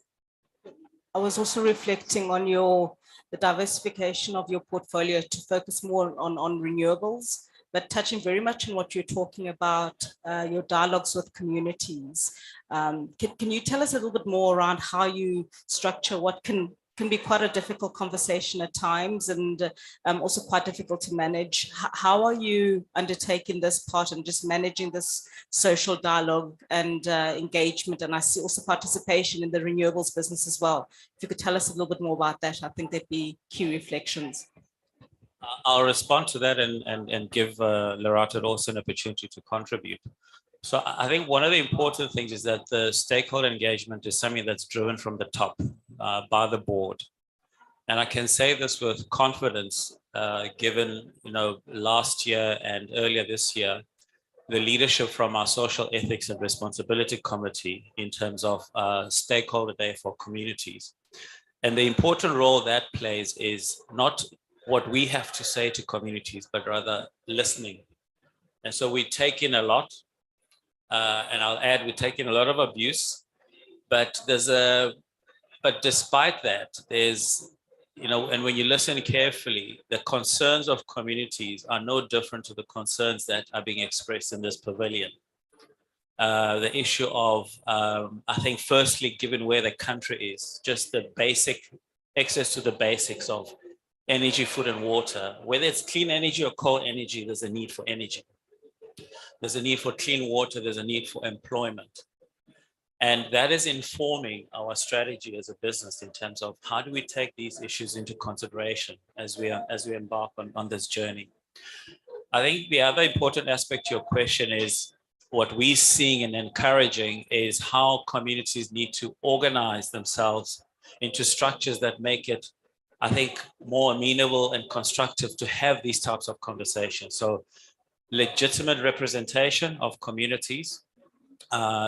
I was also reflecting on the diversification of your portfolio to focus more on renewables, but touching very much on what you're talking about, your dialogues with communities. Can you tell us a little bit more around how you structure what can be quite a difficult conversation at times, and also quite difficult to manage? How are you undertaking this part and just managing this social dialogue and engagement? And I see also participation in the renewables business as well. If you could tell us a little bit more about that, I think there'd be key reflections. I'll respond to that and give Lerato also an opportunity to contribute. So I think one of the important things is that the stakeholder engagement is something that's driven from the top by the board. And I can say this with confidence, given last year and earlier this year, the leadership from our Social Ethics and Responsibility Committee in terms of Stakeholder Day for communities. And the important role that plays is not what we have to say to communities, but rather listening. And so we take in a lot, and I'll add, we take in a lot of abuse, but despite that, there's, and when you listen carefully, the concerns of communities are no different to the concerns that are being expressed in this pavilion. The issue of, I think, firstly, given where the country is, just the basic access to the basics of energy, food, and water. Whether it's clean energy or coal energy, there's a need for energy. There's a need for clean water. There's a need for employment. And that is informing our strategy as a business in terms of how do we take these issues into consideration as we embark on this journey. I think the other important aspect to your question is what we're seeing and encouraging is how communities need to organize themselves into structures that make it, I think, more amenable and constructive to have these types of conversations. So legitimate representation of communities,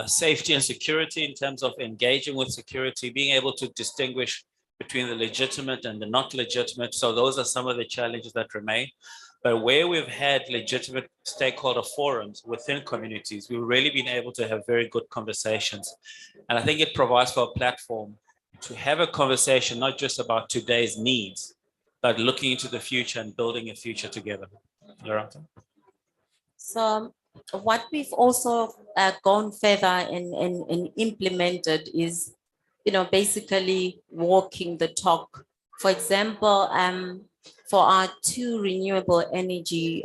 safety and security in terms of engaging with security, being able to distinguish between the legitimate and the not legitimate. So those are some of the challenges that remain. But where we've had legitimate stakeholder forums within communities, we've really been able to have very good conversations. And I think it provides for a platform to have a conversation, not just about today's needs, but looking into the future and building a future together. Lerato? So what we've also gone further and implemented is, basically walking the talk. For example, for our 2 renewable energy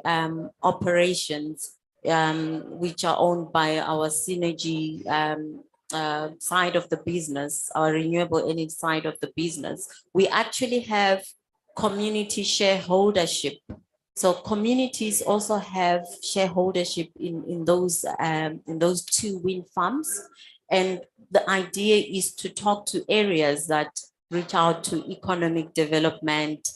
operations, which are owned by our Synergy side of the business, our renewable energy side of the business, we actually have community shareholdership So communities also have shareholdership in those two wind farms. And the idea is to talk to areas that reach out to economic development,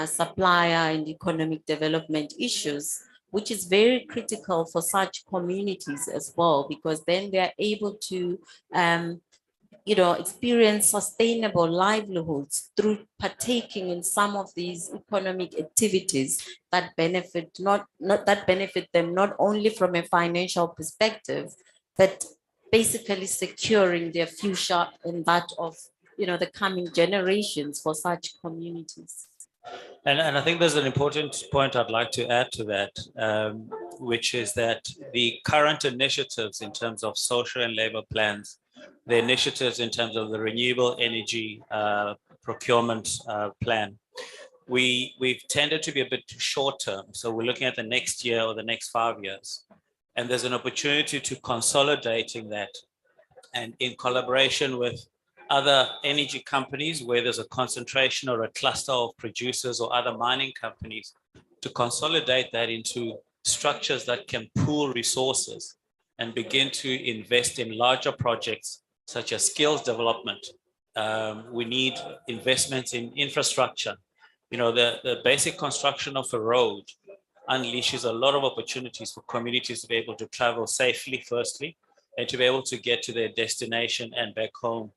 supplier and economic development issues, which is very critical for such communities as well, because then they are able to experience sustainable livelihoods through partaking in some of these economic activities that benefit that benefit them not only from a financial perspective, but basically securing their future and that of the coming generations for such communities. And I think there's an important point I'd like to add to that, which is that the current initiatives in terms of social and labor plans, the initiatives in terms of the renewable energy procurement plan, we've tended to be a bit short term. So we're looking at the next year or the next 5 years. And there's an opportunity to consolidating that, and in collaboration with other energy companies where there's a concentration or a cluster of producers or other mining companies, to consolidate that into structures that can pool resources and begin to invest in larger projects such as skills development. We need investments in infrastructure. The basic construction of a road unleashes a lot of opportunities for communities to be able to travel safely, firstly, and to be able to get to their destination and back home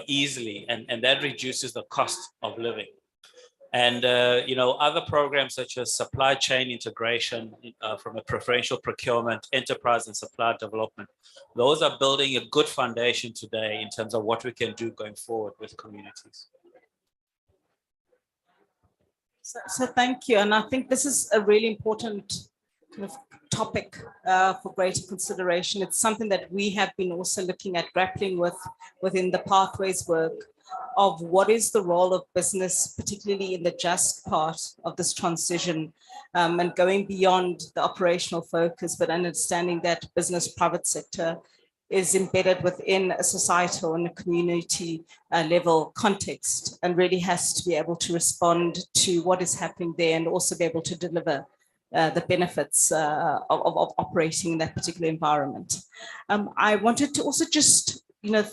easily, and that reduces the cost of living. And other programs such as supply chain integration from a preferential procurement, enterprise and supply development, those are building a good foundation today in terms of what we can do going forward with communities. So thank you. And I think this is a really important kind of topic for greater consideration. It's something that we have been also looking at, grappling with within the Pathways work, of what is the role of business, particularly in the just part of this transition, and going beyond the operational focus, but understanding that business private sector is embedded within a societal and a community level context, and really has to be able to respond to what is happening there, and also be able to deliver the benefits of operating in that particular environment. I wanted to also just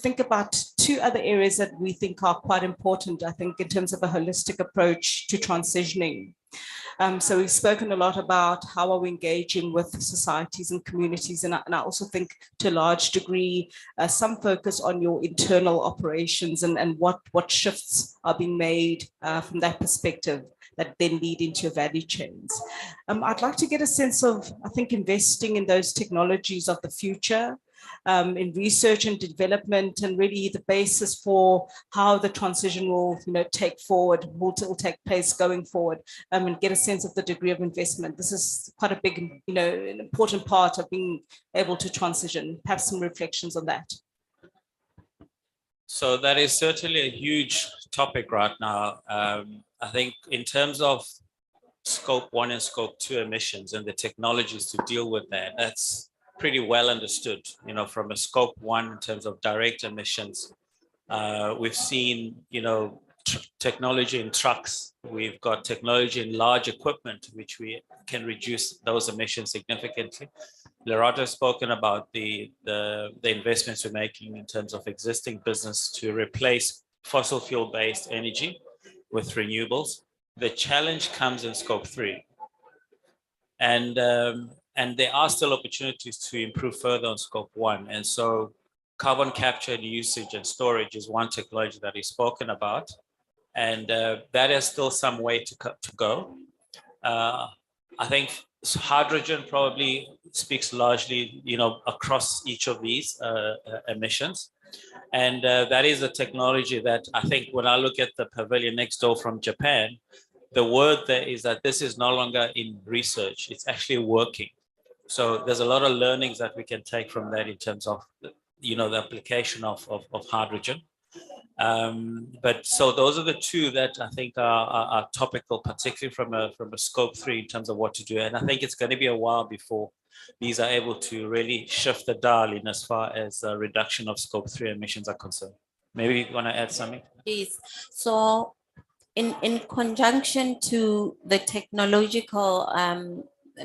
think about two other areas that we think are quite important, I think, in terms of a holistic approach to transitioning. So we've spoken a lot about how are we engaging with societies and communities, and I also think to a large degree, some focus on your internal operations and what shifts are being made from that perspective that then lead into your value chains. I'd like to get a sense of, I think, investing in those technologies of the future, in research and development, and really the basis for how the transition will take take place going forward, and get a sense of the degree of investment. This is quite a big, an important part of being able to transition. Have some reflections on that. So that is certainly a huge topic right now. I think in terms of scope 1 and scope 2 emissions and the technologies to deal with that, that's pretty well understood. From a scope 1 in terms of direct emissions, we've seen, technology in trucks. We've got technology in large equipment, which we can reduce those emissions significantly. Lerato has spoken about the investments we're making in terms of existing business to replace fossil fuel-based energy with renewables. The challenge comes in scope 3. And there are still opportunities to improve further on scope 1. And so carbon capture and usage and storage is one technology that is spoken about. And that has still some way to go. I think hydrogen probably speaks largely, across each of these emissions. And that is a technology that I think when I look at the pavilion next door from Japan, the word there is that this is no longer in research, it's actually working. So there's a lot of learnings that we can take from that in terms of, the application of hydrogen. But so those are the two that I think are topical, particularly from a scope 3 in terms of what to do. And I think it's going to be a while before these are able to really shift the dial in as far as reduction of scope 3 emissions are concerned. Maybe you want to add something? Yes. So in conjunction to the technological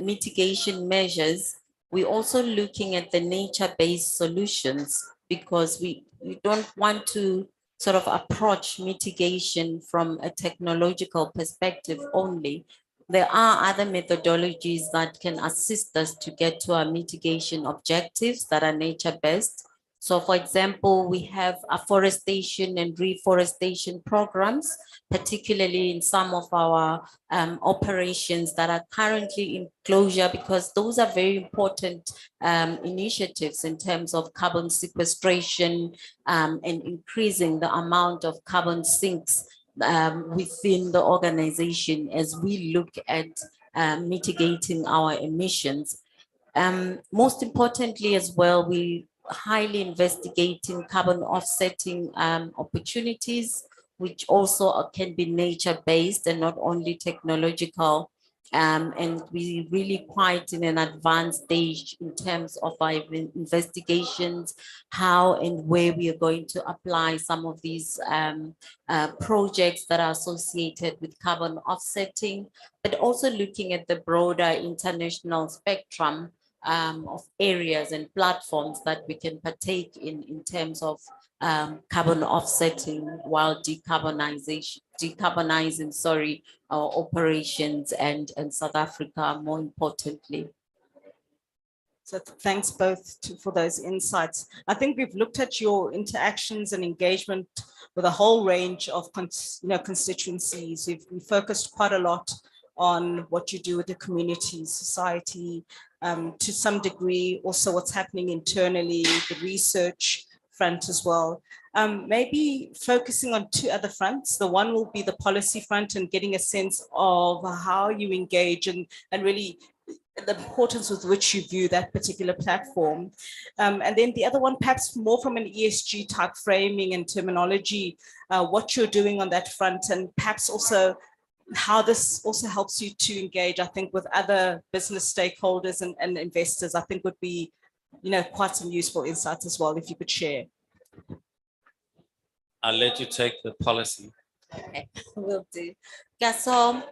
mitigation measures, we're also looking at the nature-based solutions because we don't want to sort of approach mitigation from a technological perspective only. There are other methodologies that can assist us to get to our mitigation objectives that are nature-based. So for example, we have afforestation and reforestation programs, particularly in some of our operations that are currently in closure, because those are very important initiatives in terms of carbon sequestration and increasing the amount of carbon sinks within the organization as we look at mitigating our emissions. Most importantly as well, we highly investigating carbon offsetting opportunities, which also can be nature-based and not only technological. And we really quite in an advanced stage in terms of our investigations, how and where we are going to apply some of these projects that are associated with carbon offsetting, but also looking at the broader international spectrum of areas and platforms that we can partake in terms of carbon offsetting while decarbonizing our operations and South Africa more importantly. So thanks both for those insights. I think we've looked at your interactions and engagement with a whole range of constituencies. We focused quite a lot on what you do with the community, society, to some degree, also what's happening internally, the research front as well. Maybe focusing on two other fronts. The one will be the policy front and getting a sense of how you engage and really the importance with which you view that particular platform. And then the other one, perhaps more from an ESG type framing and terminology, what you're doing on that front, and perhaps also how this also helps you to engage, I think, with other business stakeholders and investors, I think would be, quite some useful insights as well, if you could share. I'll let you take the policy. Okay, will do. Yeah, so,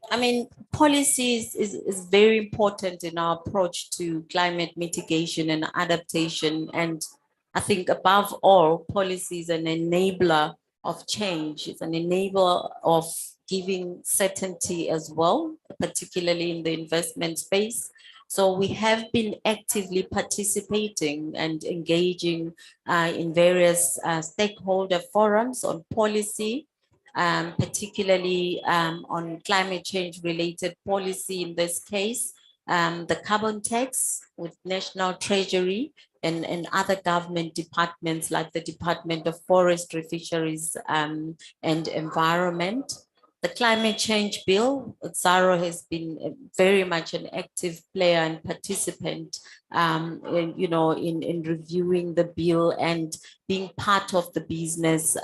I mean, policies is very important in our approach to climate mitigation and adaptation. And I think above all, policy is an enabler of change. It's an enabler of giving certainty as well, particularly in the investment space. So we have been actively participating and engaging in various stakeholder forums on policy, particularly on climate change related policy in this case, the carbon tax with National Treasury and other government departments like the Department of Forestry, Fisheries and Environment. The climate change bill, Exxaro has been very much an active player and participant in reviewing the bill and being part of the business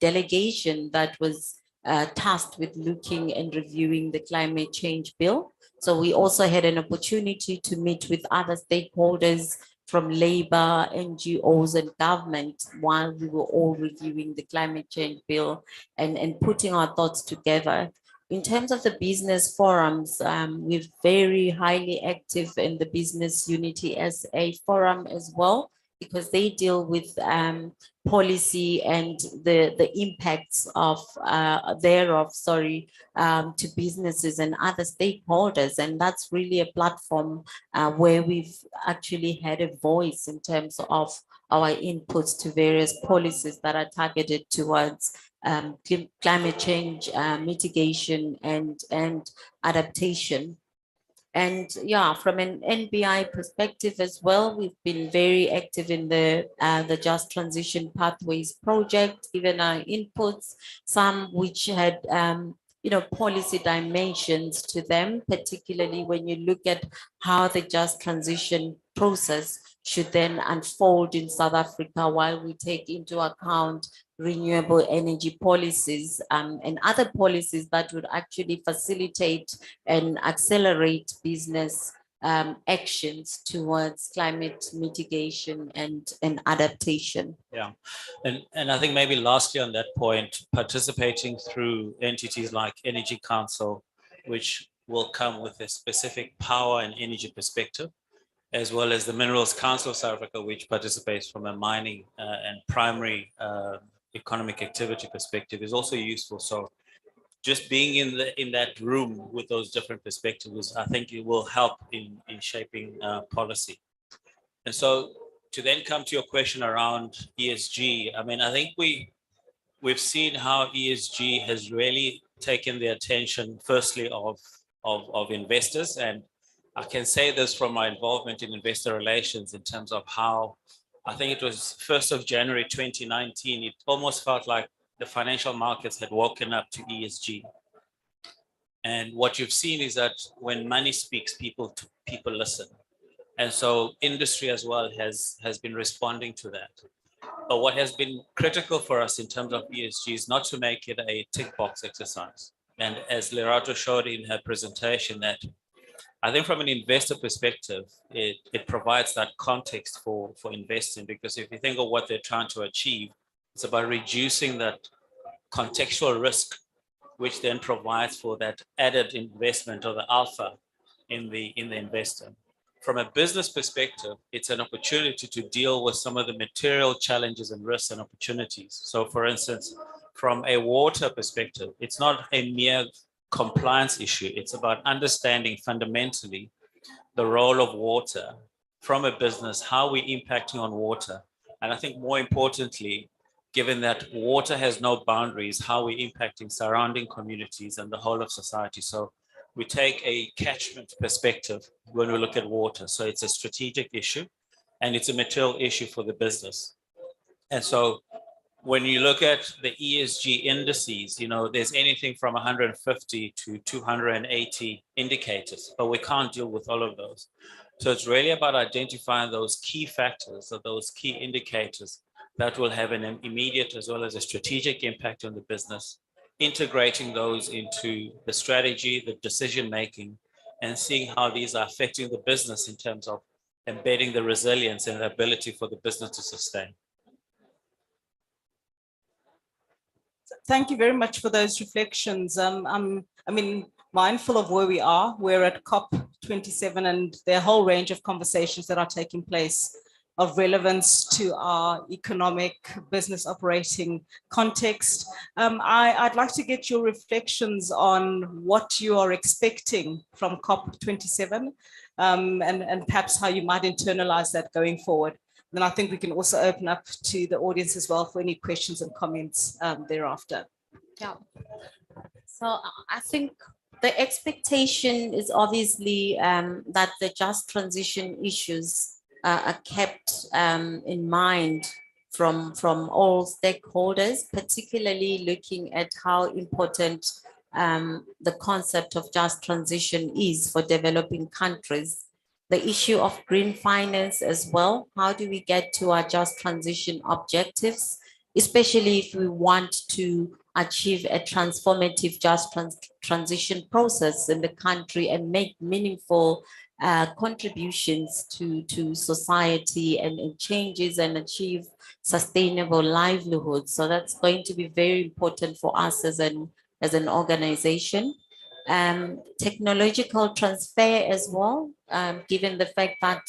delegation that was tasked with looking and reviewing the climate change bill. So we also had an opportunity to meet with other stakeholders from labor, NGOs and government while we were all reviewing the climate change bill and putting our thoughts together. In terms of the business forums, we're very highly active in the Business Unity SA forum as well, because they deal with policy and the impacts of to businesses and other stakeholders. And that's really a platform where we've actually had a voice in terms of our inputs to various policies that are targeted towards climate change mitigation and adaptation. And yeah, from an NBI perspective as well, we've been very active in the Just Transition Pathways project, given our inputs, some which had policy dimensions to them, particularly when you look at how the just transition process should then unfold in South Africa while we take into account renewable energy policies and other policies that would actually facilitate and accelerate business actions towards climate mitigation and adaptation. Yeah, and I think maybe lastly on that point, participating through entities like Energy Council, which will come with a specific power and energy perspective, as well as the Minerals Council of South Africa, which participates from a mining and primary economic activity perspective, is also useful. So just being in that room with those different perspectives, I think it will help in shaping policy. And so to then come to your question around ESG, I mean, I think we've seen how ESG has really taken the attention, firstly, of investors. And I can say this from my involvement in investor relations in terms of how, I think it was 1st of January 2019, it almost felt like the financial markets had woken up to ESG. And what you've seen is that when money speaks, people listen. And so industry as well has been responding to that. But what has been critical for us in terms of ESG is not to make it a tick box exercise. And as Lerato showed in her presentation, that I think from an investor perspective, it provides that context for investing, because if you think of what they're trying to achieve, it's about reducing that contextual risk, which then provides for that added investment or the alpha in the investor. From a business perspective, it's an opportunity to deal with some of the material challenges and risks and opportunities. So for instance, from a water perspective, it's not a mere compliance issue. It's about understanding fundamentally the role of water from a business, how we're impacting on water. And I think more importantly, given that water has no boundaries, how we're impacting surrounding communities and the whole of society. So we take a catchment perspective when we look at water. So it's a strategic issue and it's a material issue for the business. And so when you look at the ESG indices, you know, there's anything from 150 to 280 indicators, but we can't deal with all of those. So it's really about identifying those key factors or those key indicators that will have an immediate as well as a strategic impact on the business, integrating those into the strategy, the decision-making, and seeing how these are affecting the business in terms of embedding the resilience and the ability for the business to sustain. Thank you very much for those reflections. Mindful of where we are. We're at COP27 and there are a whole range of conversations that are taking place of relevance to our economic business operating context. I'd like to get your reflections on what you are expecting from COP27 and perhaps how you might internalize that going forward. Then I think we can also open up to the audience as well for any questions and comments thereafter. Yeah. So I think the expectation is obviously that the just transition issues are kept in mind from all stakeholders, particularly looking at how important the concept of just transition is for developing countries. The issue of green finance as well. How do we get to our just transition objectives, especially if we want to achieve a transformative just transition process in the country and make meaningful contributions to society and changes and achieve sustainable livelihoods. So that's going to be very important for us as an organization. Technological transfer as well, given the fact that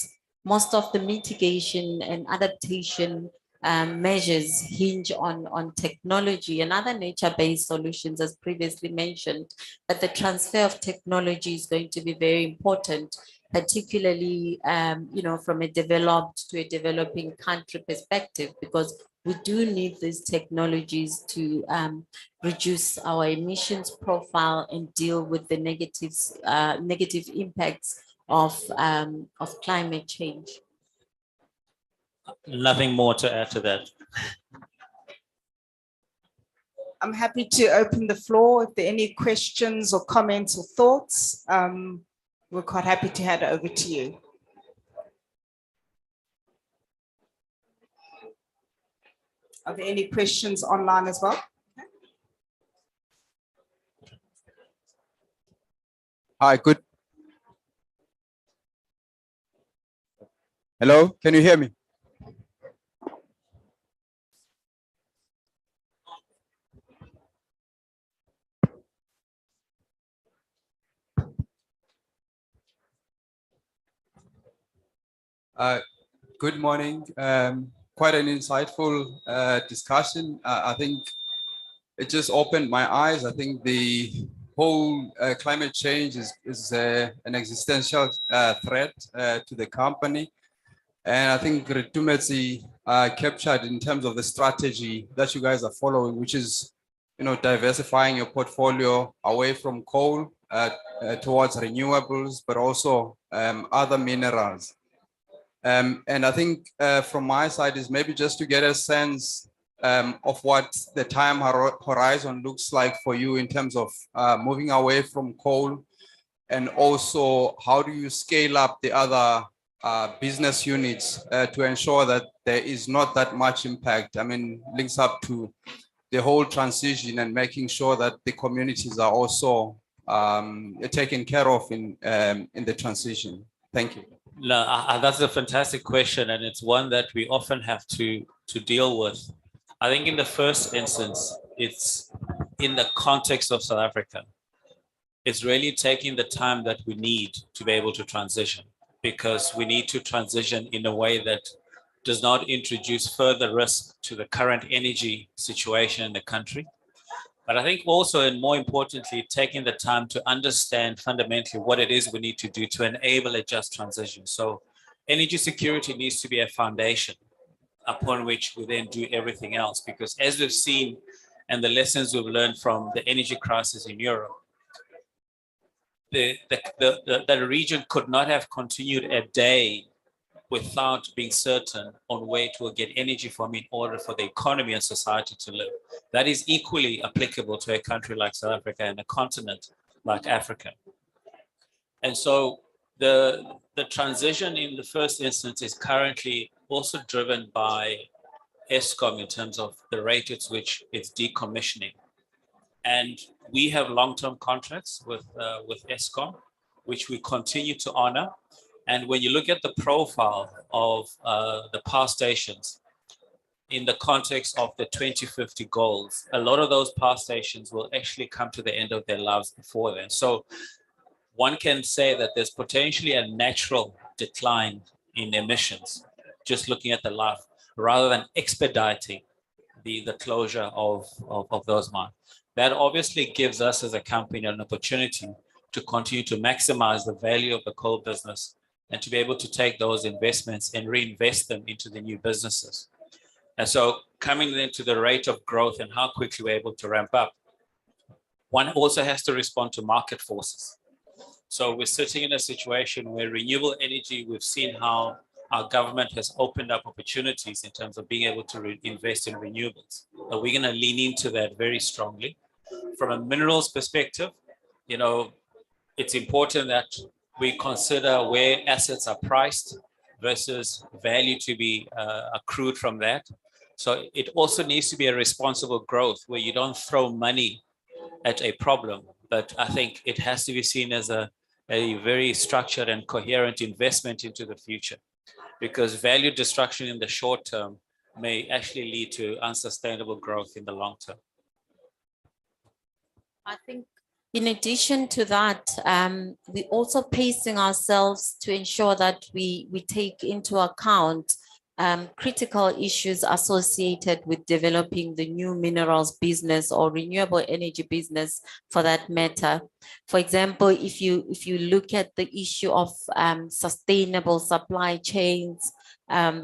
most of the mitigation and adaptation measures hinge on technology and other nature-based solutions, as previously mentioned, but the transfer of technology is going to be very important, particularly from a developed to a developing country perspective, because we do need these technologies to reduce our emissions profile and deal with the negative impacts of climate change. Nothing more to add to that. I'm happy to open the floor if there are any questions or comments or thoughts. We're quite happy to hand it over to you. Are there any questions online as well? Hi, good Hello, can you hear me? Good morning. Quite an insightful discussion. I think it just opened my eyes. I think the whole climate change is an existential threat to the company. And I think Ridumetse captured in terms of the strategy that you guys are following, which is, diversifying your portfolio away from coal towards renewables, but also other minerals. And I think from my side is maybe just to get a sense of what the time horizon looks like for you in terms of moving away from coal, and also how do you scale up the other business units to ensure that there is not that much impact. I mean, links up to the whole transition and making sure that the communities are also taken care of in the transition. Thank you. No, that's a fantastic question, and it's one that we often have to deal with. I think in the first instance, it's in the context of South Africa. It's really taking the time that we need to be able to transition, because we need to transition in a way that does not introduce further risk to the current energy situation in the country. But I think also, and more importantly, taking the time to understand fundamentally what it is we need to do to enable a just transition. So energy security needs to be a foundation upon which we then do everything else, because as we've seen and the lessons we've learned from the energy crisis in Europe, the region could not have continued a day without being certain on where it will get energy from in order for the economy and society to live. That is equally applicable to a country like South Africa and a continent like Africa. And so the transition in the first instance is currently also driven by Eskom in terms of the rate at which it's decommissioning. And we have long-term contracts with Eskom, which we continue to honor. And when you look at the profile of the power stations in the context of the 2050 goals, a lot of those power stations will actually come to the end of their lives before then. So one can say that there's potentially a natural decline in emissions, just looking at the life, rather than expediting the closure of those mines. That obviously gives us as a company an opportunity to continue to maximize the value of the coal business and to be able to take those investments and reinvest them into the new businesses. And so coming into the rate of growth and how quickly we're able to ramp up, one also has to respond to market forces. So we're sitting in a situation where renewable energy, we've seen how our government has opened up opportunities in terms of being able to invest in renewables. But we're going to lean into that very strongly. From a minerals perspective, it's important that we consider where assets are priced versus value to be accrued from that. So it also needs to be a responsible growth where you don't throw money at a problem, but I think it has to be seen as a very structured and coherent investment into the future, because value destruction in the short term may actually lead to unsustainable growth in the long term. I think in addition to that, we're also pacing ourselves to ensure that we take into account critical issues associated with developing the new minerals business or renewable energy business for that matter. For example, if you look at the issue of sustainable supply chains,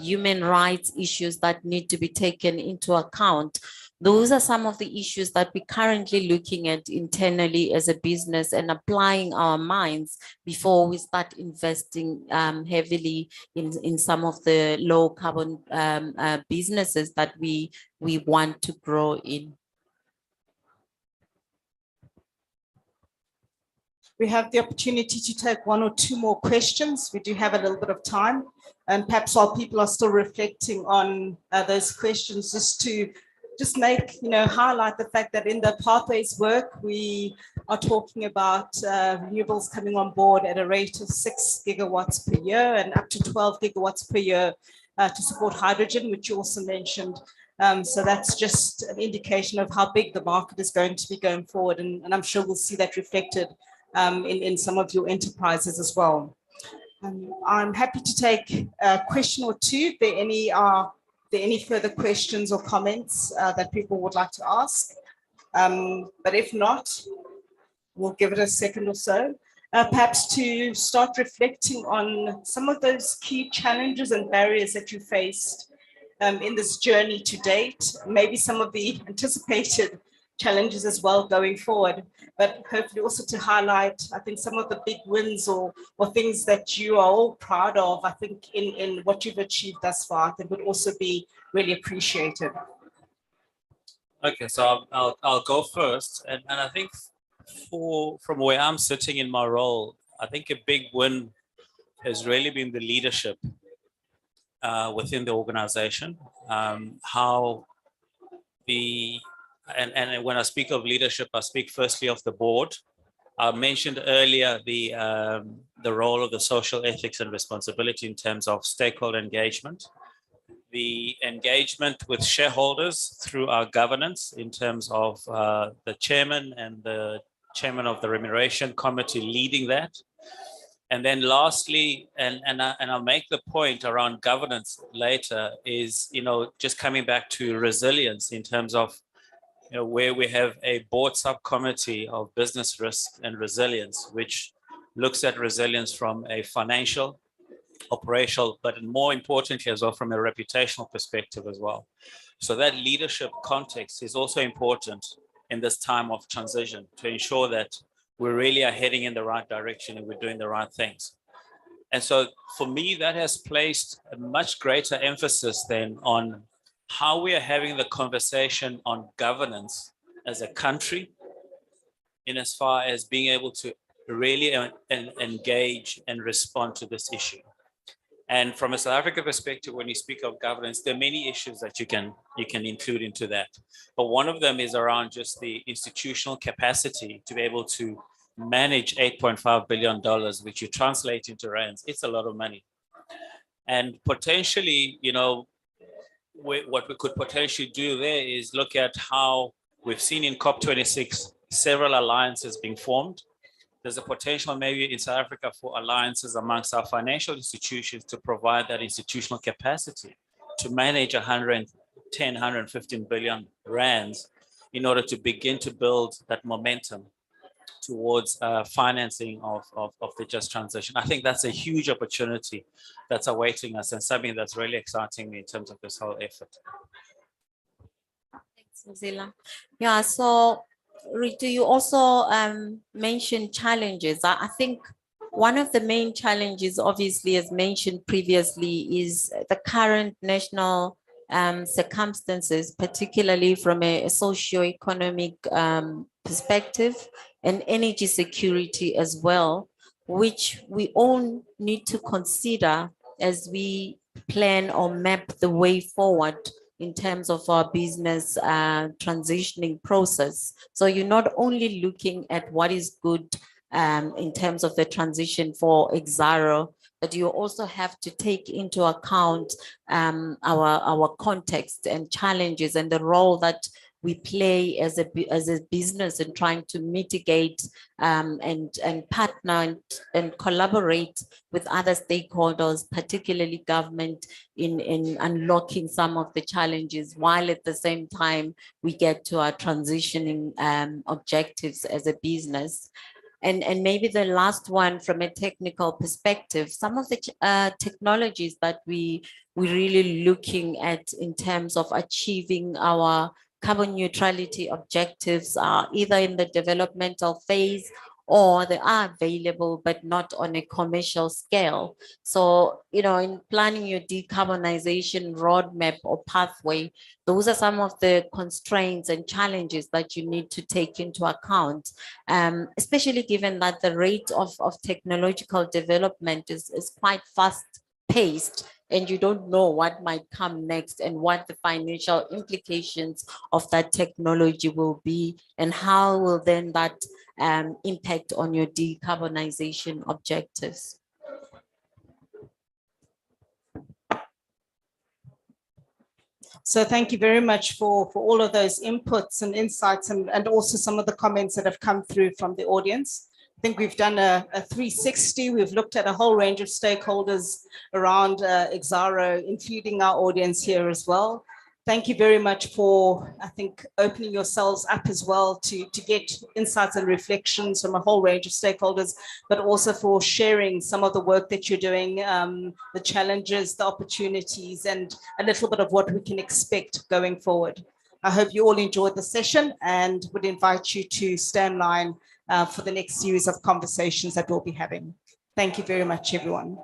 human rights issues that need to be taken into account, those are some of the issues that we're currently looking at internally as a business and applying our minds before we start investing heavily in some of the low carbon businesses that we want to grow in. We have the opportunity to take one or two more questions. We do have a little bit of time, and perhaps while people are still reflecting on those questions, just to just highlight the fact that in the pathways work, we are talking about renewables coming on board at a rate of 6 gigawatts per year and up to 12 gigawatts per year to support hydrogen, which you also mentioned. So that's just an indication of how big the market is going to be going forward. And I'm sure we'll see that reflected in some of your enterprises as well. I'm happy to take a question or two. If there any further questions or comments that people would like to ask? But if not, we'll give it a second or so. Perhaps to start reflecting on some of those key challenges and barriers that you faced in this journey to date, maybe some of the anticipated challenges as well going forward, but hopefully also to highlight, I think, some of the big wins or things that you are all proud of, I think, in what you've achieved thus far, that would also be really appreciated. Okay, so I'll go first. And I think from where I'm sitting in my role, I think a big win has really been the leadership within the organization. And when I speak of leadership, I speak firstly of the board. I mentioned earlier the role of the social ethics and responsibility in terms of stakeholder engagement, the engagement with shareholders through our governance in terms of the chairman and the chairman of the remuneration committee leading that. And then lastly, and I'll make the point around governance later, is just coming back to resilience in terms of where we have a board subcommittee of business risk and resilience, which looks at resilience from a financial, operational, but more importantly as well from a reputational perspective as well. So that leadership context is also important in this time of transition to ensure that we really are heading in the right direction and we're doing the right things. And so for me, that has placed a much greater emphasis then on how we are having the conversation on governance as a country, in as far as being able to really engage and respond to this issue. And from a South Africa perspective, when you speak of governance, there are many issues that you can include into that. But one of them is around just the institutional capacity to be able to manage $8.5 billion, which you translate into rands. It's a lot of money. And potentially, what we could potentially do there is look at how we've seen in COP26 several alliances being formed. There's a potential maybe in South Africa for alliances amongst our financial institutions to provide that institutional capacity to manage 110, 115 billion rands in order to begin to build that momentum towards financing of the just transition. I think that's a huge opportunity that's awaiting us and something that's really exciting me in terms of this whole effort. Thanks, Mzila. Yeah, so Ritu, you also mentioned challenges. I think one of the main challenges, obviously, as mentioned previously, is the current national circumstances, particularly from a socio-economic perspective and energy security as well, which we all need to consider as we plan or map the way forward in terms of our business transitioning process. So you're not only looking at what is good in terms of the transition for Exxaro, but you also have to take into account our context and challenges and the role that we play as a business in trying to mitigate and partner and collaborate with other stakeholders, particularly government, in unlocking some of the challenges, while at the same time we get to our transitioning objectives as a business. And maybe the last one from a technical perspective, some of the technologies that we're really looking at in terms of achieving our carbon neutrality objectives are either in the developmental phase or they are available, but not on a commercial scale. So, in planning your decarbonization roadmap or pathway, those are some of the constraints and challenges that you need to take into account, especially given that the rate of technological development is quite fast paced and you don't know what might come next and what the financial implications of that technology will be, and how will then that impact on your decarbonization objectives. So thank you very much for all of those inputs and insights, and also some of the comments that have come through from the audience. I think we've done a 360. We've looked at a whole range of stakeholders around Exxaro, including our audience here as well. Thank you very much for, I think, opening yourselves up as well to get insights and reflections from a whole range of stakeholders, but also for sharing some of the work that you're doing, the challenges, the opportunities, and a little bit of what we can expect going forward. I hope you all enjoyed the session and would invite you to stand in line for the next series of conversations that we'll be having. Thank you very much, everyone.